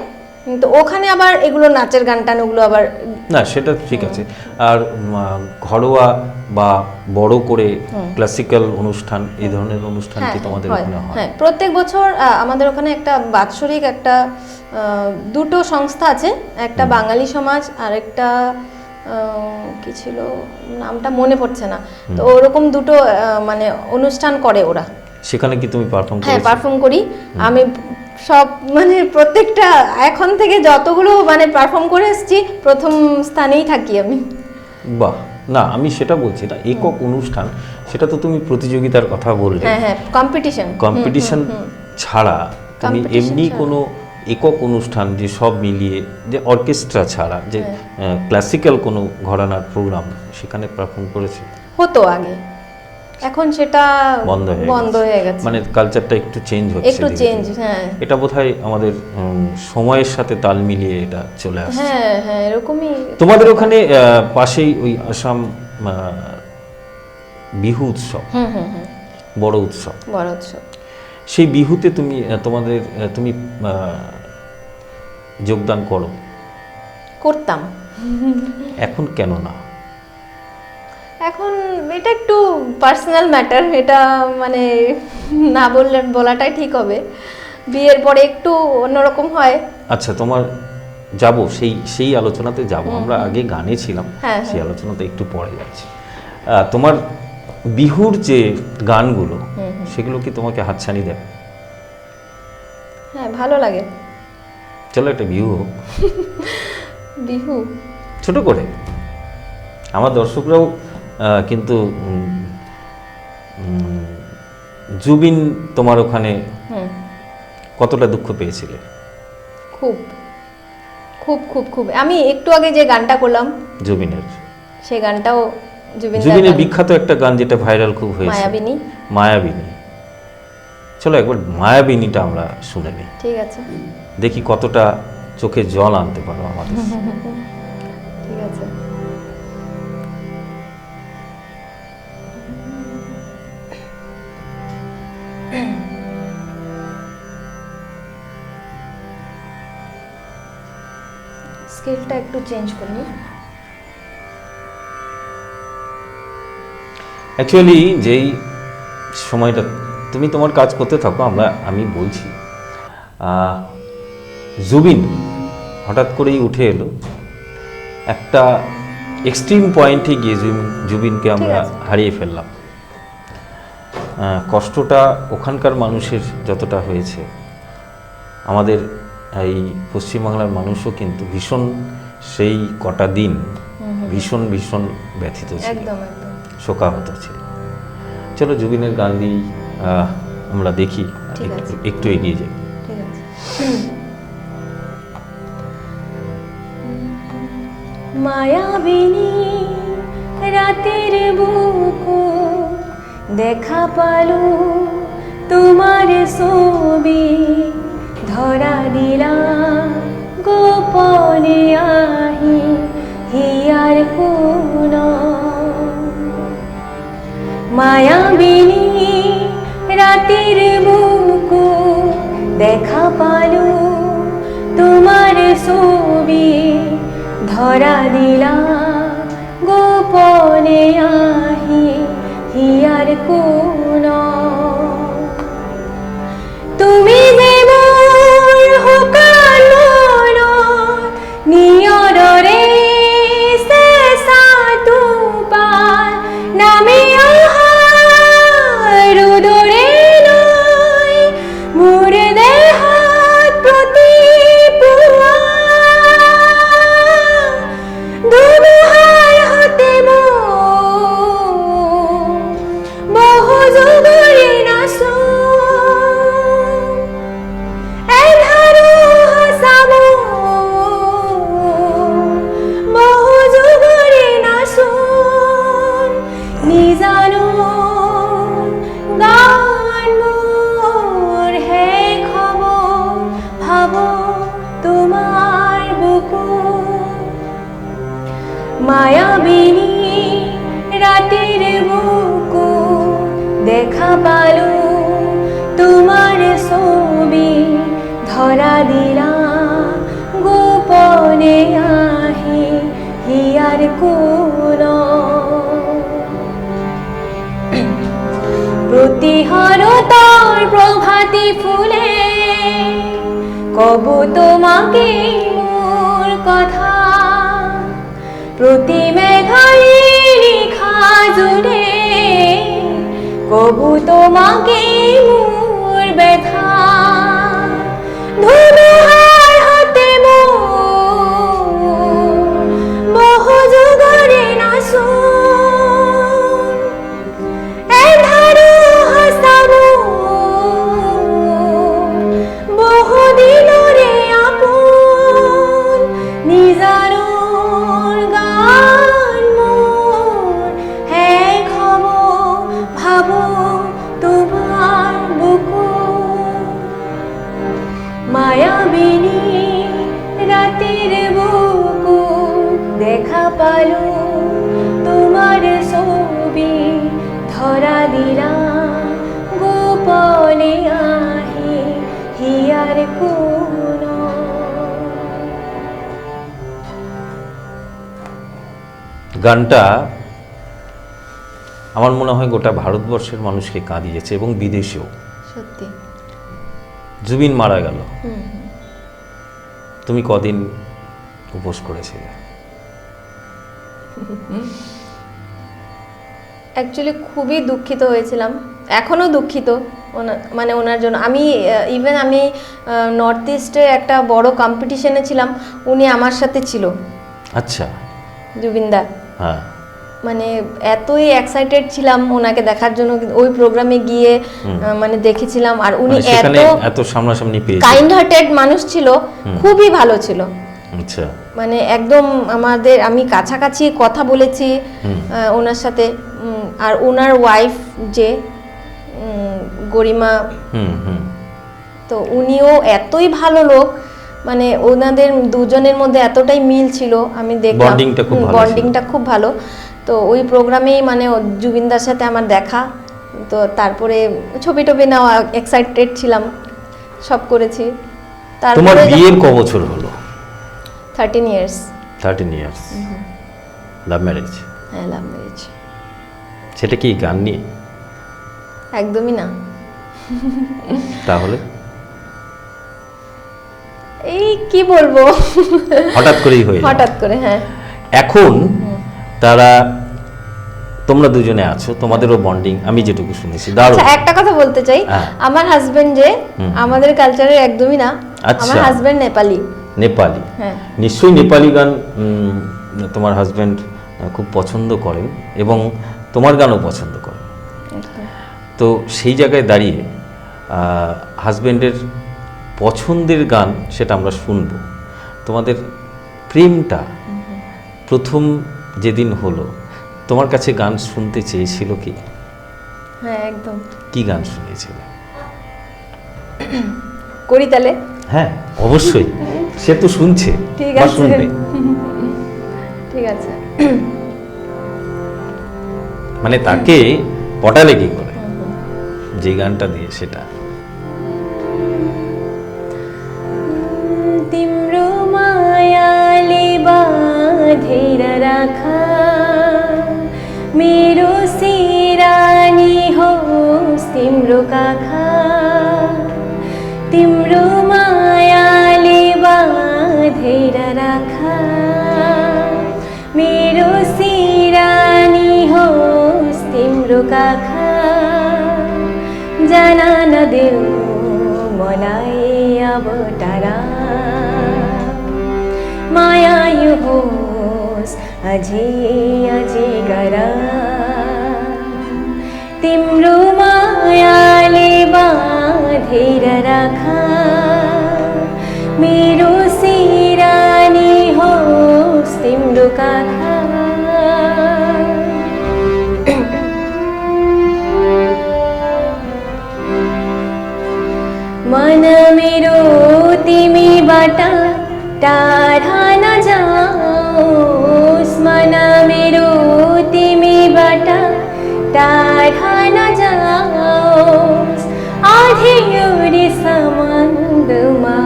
তো ওখানে আবার এগুলো নাচের গান টান ওগুলো আবার না, সেটা ঠিক আছে। আর ঘরোয়া বা বড় করে ক্লাসিক্যাল অনুষ্ঠান, এই ধরনের অনুষ্ঠান কি তোমাদের ওখানে হয়? হ্যাঁ, প্রত্যেক বছর আমাদের ওখানে একটা বাৎসরিক একটা দুটো সংস্থা আছে, একটা বাঙালি সমাজ আর একটা কি ছিল নামটা মনে পড়ছে না, তো ওরকম দুটো মানে অনুষ্ঠান করে ওরা। সেখানে কি তুমি পারফর্ম হ্যাঁ, করেছো? পারফর্ম করি আমি সব, মানে প্রত্যেকটা এখন থেকে যতগুলো মানে পারফর্ম করে এসেছি প্রথম স্থানেই থাকি আমি। বাহ, না আমি সেটা বলছি না, একক অনুষ্ঠান সেটা তো তুমি প্রতিযোগিতার কথা বললে। হ্যাঁ হ্যাঁ, কম্পিটিশন। কম্পিটিশন ছাড়া তুমি Competition এমনি ছাড়া। কোনো একক অনুষ্ঠান যে সব মিলিয়ে, যে অর্কেস্ট্রা ছাড়া, যে ক্লাসিক্যাল কোনো ঘরানার প্রোগ্রাম, সেখানে পারফর্ম করেছে? হতো আগে, এখন সেটা বন্ধ হয়ে গেছে। মানে কালচারটা একটু চেঞ্জ হচ্ছে, একটু চেঞ্জ। হ্যাঁ এটা বোধহয় আমাদের সময়ের সাথে তাল মিলিয়ে এটা চলে আসছে। হ্যাঁ হ্যাঁ, এরকমই। তোমাদের ওখানে পাশেই ওই আসাম বিহু উৎসব, বড় উৎসব, বড় উৎসব, সেই বিহুতে তুমি তুমি যোগদান করো? করতাম। এখন কেন না? এখন এটা একটু পার্সোনাল ম্যাটার, এটা মানে না বলাটাই ঠিক হবে। বিয়ের পরে একটু অন্যরকম হয়। আচ্ছা, তোমার যাব সেই আলোচনাতে যাব, আমরা আগে গানে ছিলাম, সেই আলোচনাতে একটু পরে যাচ্ছি। তোমার বিহুর যে গানগুলো, সেগুলো কি তোমাকে হাতছানি দেয়? হ্যাঁ, ভালো লাগে। চলো একটা বিহু হোক। বিহু ছোট করে, আমার দর্শকরাও কিন্তু জুবিন তোমার ওখানে কতটা দুঃখ পেয়েছিলে? খুব খুব খুব খুব। আমি একটু আগে যে গানটা করলাম জুবিনের, সেই গানটাও জুবিনের বিখ্যাত একটা গান যেটা ভাইরাল খুব হয়েছে, মায়াবিনী। মায়াবিনী। চলো একবার মায়াবিনীটা আমরা শুনে নিই, ঠিক আছে, দেখি কতটা চোখে জল আনতে পারো আমাদের। ঠিক আছে। স্কেলটা একটু চেঞ্জ করি। অ্যাকচুয়ালি যেই সময়টা তুমি তোমার কাজ করতে থাকো, আমি বলছি। জুবিন হঠাৎ করেই উঠে এলো, একটা এক্সট্রিম পয়েন্টে গিয়ে জুবিনকে আমরা হারিয়ে ফেললাম। কষ্টটা ওখানকার মানুষের যতটা হয়েছে, আমাদের এই পশ্চিমবাংলার মানুষও কিন্তু ভীষণ, সেই কটা দিন ভীষণ ভীষণ ব্যথিত ছিল, একদম একদম শোকাহত ছিল। চলো জুবিনের গান দিয়েই আমরা দেখি, ঠিক আছে। একটু এগিয়ে যাই। ঠিক আছে। মায়াবিনী রাতের বুকু দেখা পালু তোমার ছবি, ধরা দিলা গোপনে আহি হিয়ার কোন। মায়াবিনী রাতের বুকু দেখা পালু তোমার ছবি, ধরা দিলা গোপনে আহি হিয়ার কোন। তুমি যে মোর হুকান মন নিয়রে শেষা দুপার নামে আহার উদরে নয় মোর দেহাত প্রতি পুয়া। দুহার হতে বহু যুগরে নাসো এধারো হাসাবো বহু যুগরে নাসো। নিজানো গান মোর হে খবর ভাবো তোমার বুকু। মায়াবিনী রাতের বুকু দেখা পালু তোমার ছবি, ধরা দিলা গোপনে আহি হিয়ার কোন। প্রতিহরতার প্রভাতী ফুলে কবু তোমাকে মোর কথা, প্রতি মেঘালি রেখা জুড়ে কবু তোমাকে মোর ব্যথা। ধুনুহার হতে বহু যুগরে নাসো এধারো হাসাবো বহু দিনরে আপন। নিজানো গান মোর হে খবর ভাবো তোমার বুকু। মায়াবিনী রাতের বুকু দেখা পালু তোমার ছবি, ধরা দিলা গোপনে আহি হিয়ার কোন। গানটা আমার মনে হয় গোটা ভারতবর্ষের মানুষকে কাঁদিয়েছে এবং বিদেশেও। সত্যি। জুবিন মারা গেল, তুমি কদিন উপোস করেছিলে? অ্যাকচুয়ালি খুবই দুঃখিত হয়েছিলাম, এখনও দুঃখিত মানে ওনার জন্য। আমি ইভেন আমি নর্থ ইস্টে একটা বড় কম্পিটিশনে ছিলাম, উনি আমার সাথে ছিল। আচ্ছা। জুবিনদা। হ্যাঁ। মানে এতই এক্সাইটেড ছিলাম ওনাকে দেখার জন্য, ওই প্রোগ্রামে গিয়ে মানে দেখেছিলাম। আর উনি এত সামনাসামনি পেয়েছেন, কাইন্ড হার্টেড মানুষ ছিল, খুবই ভালো ছিল। আচ্ছা। মানে একদম আমি কাছাকাছি কথা বলেছি ওনার সাথে। আর ওনার ওয়াইফ যে গরিমা, তো উনিও এতই ভালো লোক, মানে ওনাদের দুজনের মধ্যে এতটাই মিল ছিল, আমি দেখলাম বন্ডিংটা খুব ভালো। তো ওই প্রোগ্রামেই মানে জুবিনদার সাথে আমার দেখা, তো তারপরে ছবি টবি নেওয়া, এক্সাইটেড ছিলাম, সব করেছি। তোমার বিয়ের ক বছর হলো? 13 ইয়ার্স। 13 ইয়ার্স। Love marriage? হ্যাঁ, লাভ ম্যারেজ। সেটা কি গান নিয়ে? একদমই না, তাহলে এই কি বলবো, হঠাৎ করেই হয়ে যায়। হঠাৎ করে, হ্যাঁ। এখন তারা, তোমরা দুজনে আছো, তোমাদেরও বন্ডিং আমি যেটুকু শুনেছি দারুণ। আচ্ছা, একটা কথা বলতে চাই, হ্যাঁ। আমার হাজবেন্ড যে আমাদের কালচারের একদমই না। আচ্ছা। আমার হাজবেন্ড নেপালি। নেপালি? হ্যাঁ। নিশ্চয়ই নেপালি গান তোমার হাজবেন্ড খুব পছন্দ করেন এবং তোমার গানও পছন্দ করেন। তো সেই জায়গায় দাঁড়িয়ে হাজবেন্ডের পছন্দের গান সেটা আমরা শুনব। তোমাদের প্রেমটা প্রথম যেদিন হলো, তোমার কাছে গান শুনতে চেয়েছিল কি? হ্যাঁ, একদম। কি গান শুনেছিল? করি তালে। হ্যাঁ, অবশ্যই, সে তো শুনছে ঠিক বা আছে। শুনবে। ঠিক আছে। মানে তাকে পটালে কি করে যে গানটা দিয়ে সেটা? तिम्रो मायाले बाँधेर राखा, मेरो सिरानी होस् तिम्रो काखा, तिम्रो मायाले बाँधेर राखा, मेरो सिरानी होस् तिम्रो काखा, जान नदेऊ मलाई अब टाढा, माया यो होस् अझै अझै गर, तिम्रो मायाले बाँधेर राखा, मेरो सिरानी होस् तिम्रो काखा। मन मेरो तिमीबाट टाढा नजाओस्, मन मेरो तिमीबाट टाढा नजाओस्, आधिउरी सम्बन्धमा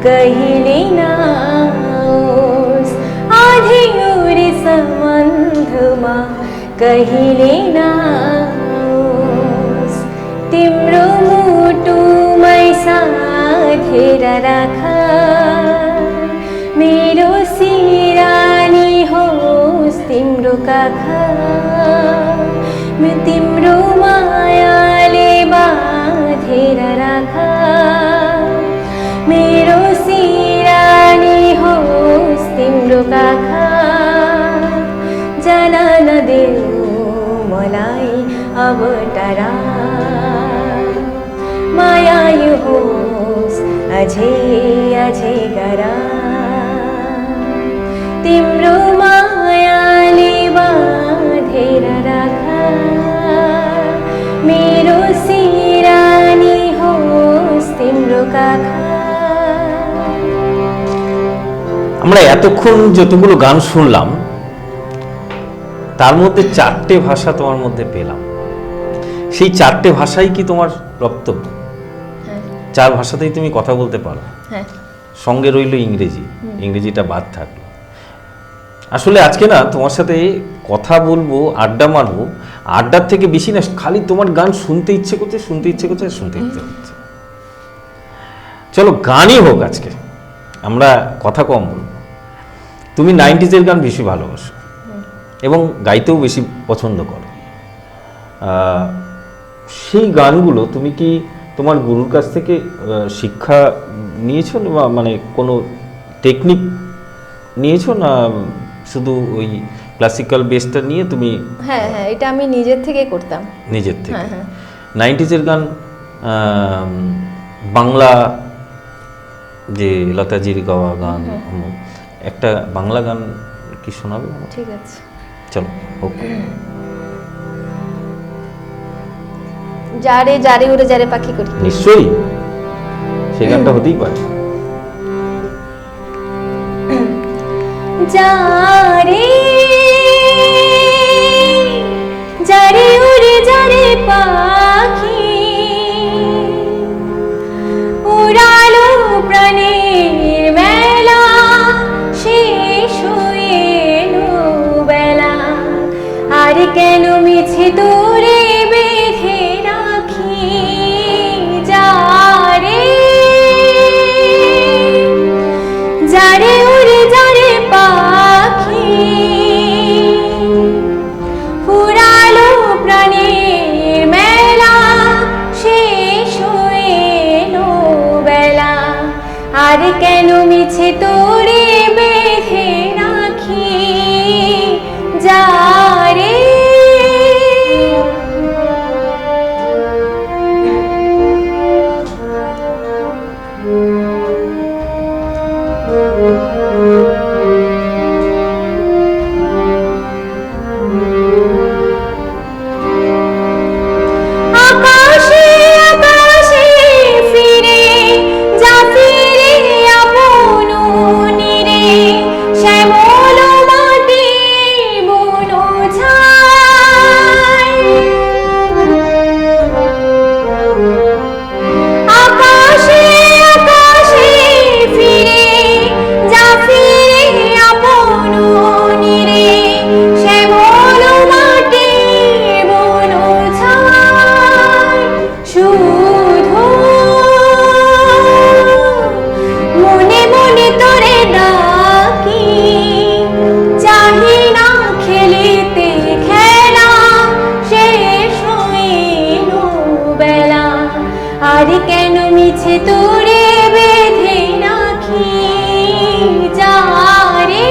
कहिले नआओस्, आधिउरी सम्बन्धमा कहिले नआओस्, तिम्रो मुटुमै साधेर राखा, मेरो सिरानी होस् तिम्रो काखा, तिम्रो मायाले बाँधेर राखा, मेरो सिरानी होस् तिम्रो काखा, जान नदेऊ मलाई अब टाढा, माया यो होस् अझै अझै गर, तिम्रो मायाले बाँधेर राखा, मेरो सिरानी होस् तिम्रो काखा। আমরা এতক্ষণ যতগুলো গান শুনলাম তার মধ্যে 4টে ভাষা তোমার মধ্যে পেলাম। সেই 4টে ভাষাই কি তোমার রপ্তব্য? হ্যাঁ। 4 ভাষাতেই তুমি কথা বলতে পারো? হ্যাঁ। সঙ্গে রইল ইংরেজি, ইংরেজিটা বাদ থাকলো। আসলে আজকে না তোমার সাথে কথা বলবো, আড্ডা মারবো, আড্ডার থেকে বেশি না খালি তোমার গান শুনতে ইচ্ছে করছে, শুনতে ইচ্ছে করছে, শুনতে ইচ্ছে করছে। চলো গানই হোক আজকে, আমরা কথা কম বলবো। তুমি 90s গান বেশি ভালোবাসো এবং গাইতেও বেশি পছন্দ করো। সেই গানগুলো তুমি কি তোমার গুরুর কাছ থেকে শিক্ষা নিয়েছো, বা মানে কোনো টেকনিক নিয়েছো, না শুধু ওই ক্লাসিক্যাল বেসটা নিয়ে তুমি? হ্যাঁ হ্যাঁ, এটা আমি নিজের থেকে করতাম। নিজের থেকে? হ্যাঁ হ্যাঁ। 90s গান, বাংলা যে লতাজির গাওয়া গান, একটা বাংলা গান কি শোনাবে? ঠিক আছে, চলো ওকে। যারে যারে উড়ে যারে পাখি করি। নিশ্চয়ই, সেই গানটা হতেই পারে। যারে যারে উড়ে যারে পাখি, উড়ালো প্রাণের মেলা, শেষ হয়ে এলো বেলা, আর কেন মিছে তোরে বেঁধে রাখি, আর কেন মিছে তোরে বেঁধে রাখি যারে আকাশে আকাশে ফিরে যা ফিরে আপন নীরে শ্যামল মাটি বন ছাই আকাশে আকাশে ফিরে যা ফিরে আপন নীরে শ্যামল মাটি বন ছাই শুধু মনে মনে তোরে ডাকি চাহি না খেলিতে খেলা শেষ হইল বেলা আর কেন মিছে তোরে বেঁধে রাখি যারে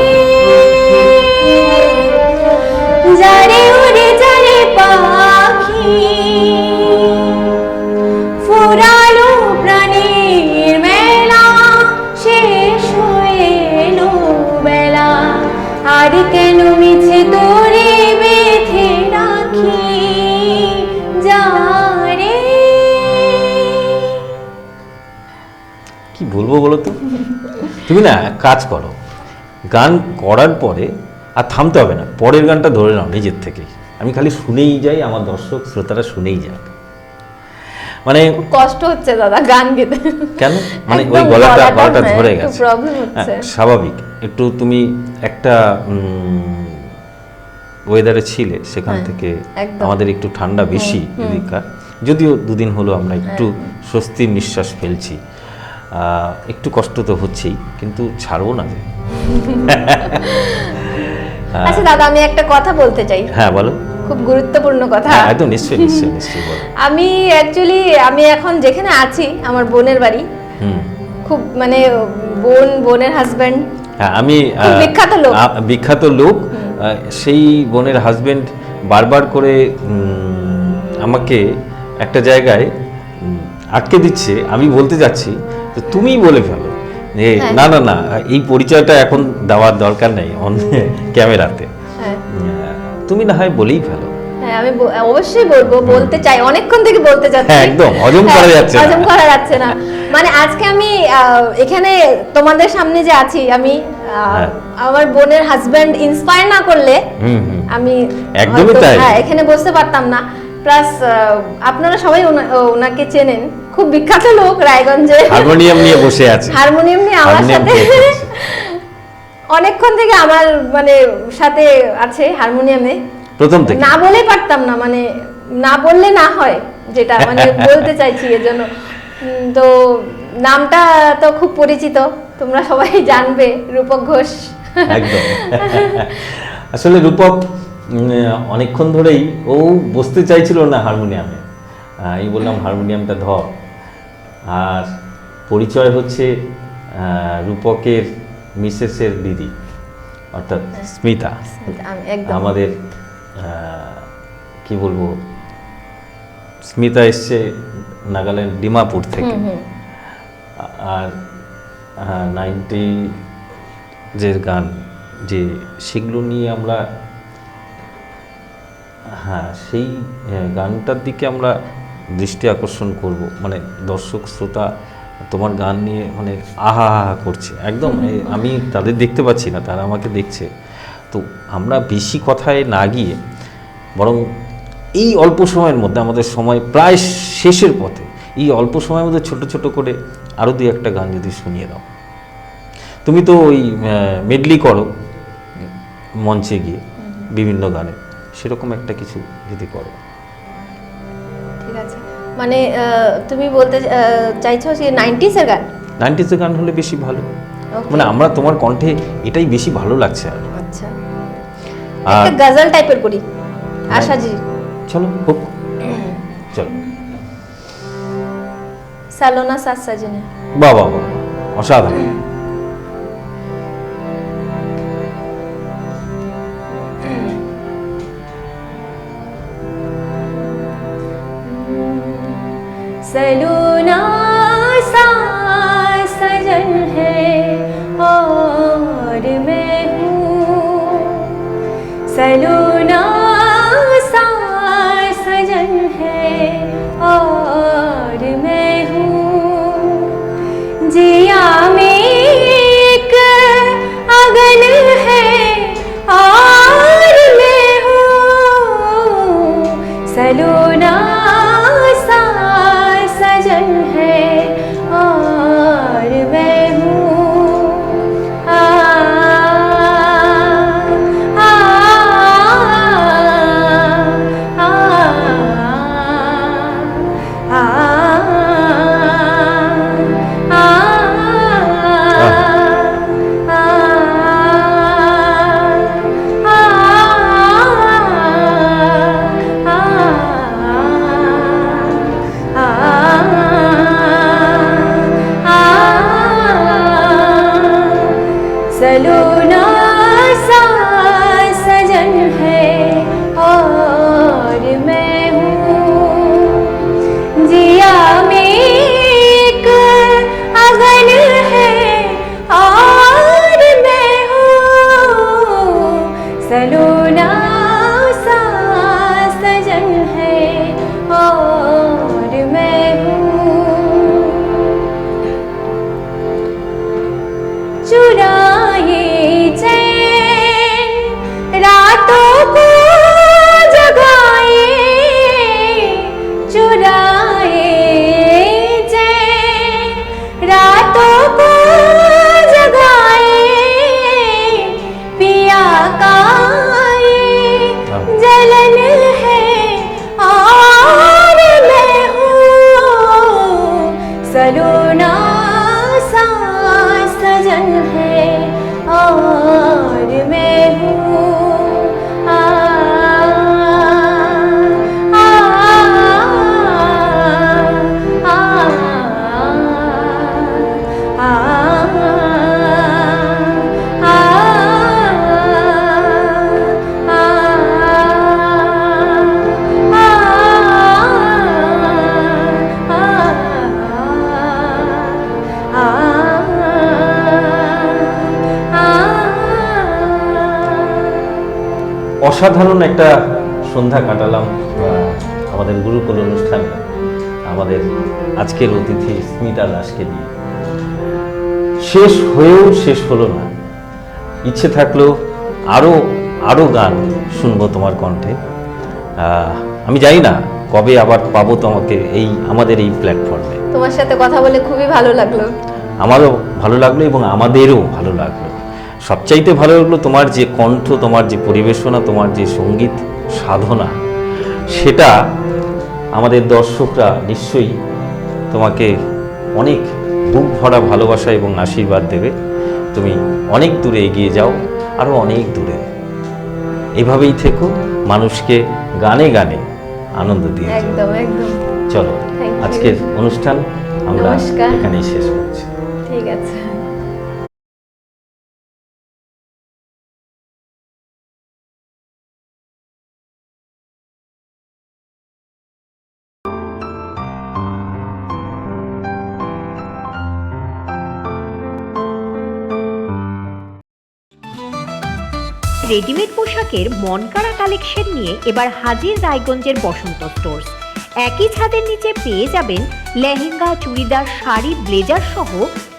যারে উড়ে যারে পাখি ফুরালো প্রাণীর মেলা শেষ হয়ে এলো বেলা আর কেন মিছে তোরে বেঁধে রাখি যারে কি বলবো বলো তো, তুমি না এক কাজ করো, গান করার পরে আর থামতে হবে না, পরের গানটা ধরে নাও নিজের থেকেই, আমি খালি শুনেই যাই, আমার দর্শক শ্রোতারা শুনেই যাক। মানে কষ্ট হচ্ছে দাদা গান গেতে। কেন? মানে ওই একদম গলাটা গলাটা ধরে একটু গেছে। প্রবলেম হচ্ছে। হ্যাঁ, স্বাভাবিক। একটু তুমি একটা ওয়েদারে ছিলে, সেখান থেকে একদম। আমাদের একটু ঠান্ডা বেশি এদিককার, যদিও দুদিন হলো আমরা একটু স্বস্তির নিঃশ্বাস ফেলছি। একটু কষ্ট তো হচ্ছেই, কিন্তু ছাড়বো না যে। আচ্ছা দাদা, আমি একটা কথা বলতে চাই, হ্যাঁ বলো। খুব গুরুত্বপূর্ণ কথা। হ্যাঁ একদম, নিশ্চয়ই নিশ্চয়ই নিশ্চয়ই বলো। আমি অ্যাকচুয়ালি আমি এখন যেখানে আছি আমার বোনের বাড়ি, হুম। খুব মানে বোনের হাজবেন্ড হ্যাঁ, আমি খুব বিখ্যাত লোক। বিখ্যাত লোক, সেই বোনের হাজবেন্ড বারবার করে আমাকে একটা জায়গায় আটকে দিচ্ছে। আমি বলতে যাচ্ছি, তো তুমিই বলে ফেলো যে না না না, এই পরিচয়টা এখন দেওয়ার দরকার নেই অন ক্যামেরাতে, হ্যাঁ তুমি না হয় বলেই ফেলো। হ্যাঁ আমি অবশ্যই বলবো, বলতে চাই, অনেকক্ষণ থেকে বলতে চাচ্ছি। হ্যাঁ একদম, হজম করা যাচ্ছে না। হজম করা যাচ্ছে না। মানে আজকে আমি এখানে তোমাদের সামনে যে আছি, আমি আমার বোনের হাজবেন্ড ইন্সপায়ার না করলে আমি একদমই হয়তো, তাই। হ্যাঁ, এখানে বসতে পারতাম না। প্লাস আপনারা সবাই ওনাকে চেনেন, খুব বিখ্যাত লোক রায়গঞ্জে, হারমোনিয়াম নিয়ে বসে আছে, হারমোনিয়াম নিয়ে আমার সাথে অনেকক্ষণ থেকে আমার মানে সাথে আছে হারমোনিয়ামে, প্রথম থেকে। না বলে পারতাম না, মানে না বললে না হয়, যেটা মানে বলতে চাইছি এজন্য। তো নামটা তো খুব পরিচিত, তোমরা সবাই জানবে, রূপক ঘোষ। একদম। আসলে রূপক অনেকক্ষণ ধরেই ও বসতে চাইছিল না হারমোনিয়ামে, আমি বললাম হারমোনিয়ামটা ধর। আর পরিচয় হচ্ছে রূপকের মিসেসের দিদি, অর্থাৎ স্মিতা, একদম আমাদের কি বলবো, স্মিতা এসছে নাগাল্যান্ড ডিমাপুর থেকে। আর 90 যে গান, যে সেগুলো নিয়ে আমরা, হ্যাঁ সেই গানটার দিকে আমরা দৃষ্টি আকর্ষণ করব। মানে দর্শক শ্রোতা তোমার গান নিয়ে মানে আহা হা করছে একদম। আমি তাদের দেখতে পাচ্ছি না, তারা আমাকে দেখছে। তো আমরা বেশি কথায় না গিয়ে বরং এই অল্প সময়ের মধ্যে, আমাদের সময় প্রায় শেষের পথে, এই অল্প সময়ের মধ্যে ছোট ছোট করে আরও দুই একটা গান যদি শুনিয়ে দাও। তুমি তো ওই মেডলি করো মঞ্চে গিয়ে বিভিন্ন গানে, সেরকম একটা কিছু যদি করো। ঠিক আছে, মানে তুমি বলতে চাইছো যে 90s এর গান? 90s এর গান হলে বেশি ভালো, মানে আমরা তোমার কণ্ঠে এটাই বেশি ভালো লাগছে। আর আচ্ছা, একটা গজল টাইপের করি, আশাজি। চলো হোক, চলো। সালোনা সাত সাজনে। বাহ বাহ বাহ, অসাধারণ। सलूना सा सजन है और मैं हूँ, सलूना सा सजन है और मैं हूँ, जिया में एक अगन है और मैं हूँ, सलूना सजन है और मैं हूँ। आ, आ, आ, आ, सलूना सा सजन है और मैं हूँ, जिया में एक अगन है और मैं हूँ, सलूना सा सजन है और मैं हूँ, चुराए चैन रातों को जगाए, चुराए चैन रातों को जगाए, पिया का ये जलन है और मैं हूँ, सलूना सा सजन है और मैं हूँ। आ, आ, आ, आ, অসাধারণ একটা সন্ধ্যা কাটালাম আমাদের গুরুকুল অনুষ্ঠানে আমাদের আজকের অতিথি স্মিতা দাসকে নিয়ে। শেষ হয়েও শেষ হলো না, ইচ্ছে থাকলেও আরো গান শুনবো তোমার কণ্ঠে। আমি জানি না কবে আবার পাবো তোমাকে আমাদের এই প্ল্যাটফর্মে। তোমার সাথে কথা বলে খুবই ভালো লাগলো। আমারও ভালো লাগলো এবং আমাদেরও ভালো লাগলো। সবচাইতে ভালো লাগলো তোমার যে কণ্ঠ, তোমার যে পরিবেশনা, তোমার যে সঙ্গীত সাধনা, সেটা আমাদের দর্শকরা নিশ্চয়ই তোমাকে অনেক বুক ভরা ভালোবাসা এবং আশীর্বাদ দেবে। তুমি অনেক দূরে এগিয়ে যাও, আরও অনেক দূরে। এভাবেই থেকো, মানুষকে গানে গানে আনন্দ দিয়ে যাও। একদম একদম। চলো, আজকের অনুষ্ঠান আমরা এখানেই শেষ করছি। ঠিক আছে। রেডিমেড পোশাকের মনকাড়া কালেকশন নিয়ে এবার হাজির রায়গঞ্জের বসন্ত স্টোর্স। একই ছাদের নিচে পেয়ে যাবেন লেহেঙ্গা, চুড়িদার, শাড়ি, ব্লেজার সহ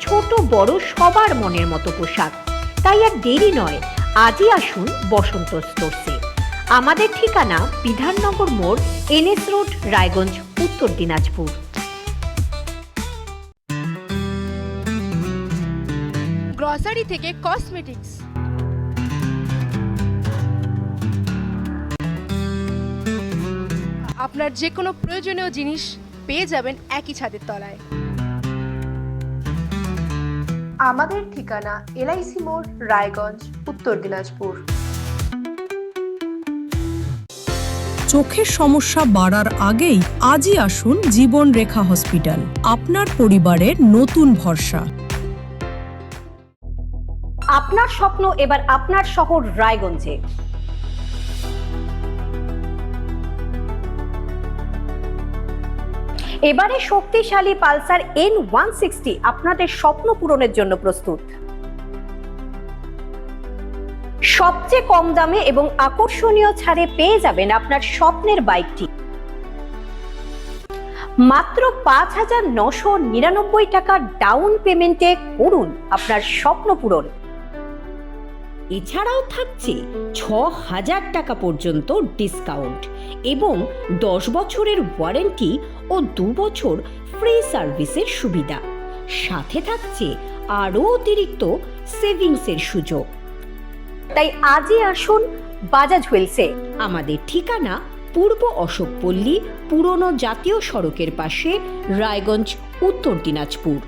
ছোট বড় সবার মনের মতো পোশাক। তাই আর দেরি নয়, আজই আসুন বসন্ত স্টোর্সে। আমাদের ঠিকানা বিধাননগর মোড়, NS রোড, রায়গঞ্জ, উত্তর দিনাজপুর। গ্রসারি থেকে কসমেটিক্স, আপনার যে কোনো প্রয়োজনীয় জিনিস পেয়ে যাবেন একই ছাদের তলায়। আমাদের ঠিকানা LIC মোড়, রায়গঞ্জ, উত্তর দিনাজপুর। চোখের সমস্যা বাড়ার আগেই আজই আসুন জীবন রেখা হসপিটাল, আপনার পরিবারের নতুন ভরসা। আপনার স্বপ্ন এবার আপনার শহর রায়গঞ্জে। এবারে শক্তিশালী পালসার N160 আপনাদের স্বপ্ন পূরণের জন্য প্রস্তুত। সবচেয়ে কম দামে এবং আকর্ষণীয় ছাড়ে পেয়ে যাবেন আপনার স্বপ্নের বাইকটি। মাত্র 5,999 টাকা ডাউন পেমেন্টে করুন আপনার স্বপ্ন পূরণ। এছাড়াও থাকছে 6,000 টাকা পর্যন্ত ডিসকাউন্ট এবং 10 বছরের ওয়ারেন্টি ও 2 বছর ফ্রি সার্ভিসের সুবিধা। সাথে থাকছে আরও অতিরিক্ত সেভিংসের সুযোগ। তাই আজই আসুন বাজাজ হুইলসে। আমাদের ঠিকানা পূর্ব অশোকপল্লী, পুরনো জাতীয় সড়কের পাশে, রায়গঞ্জ, উত্তর দিনাজপুর।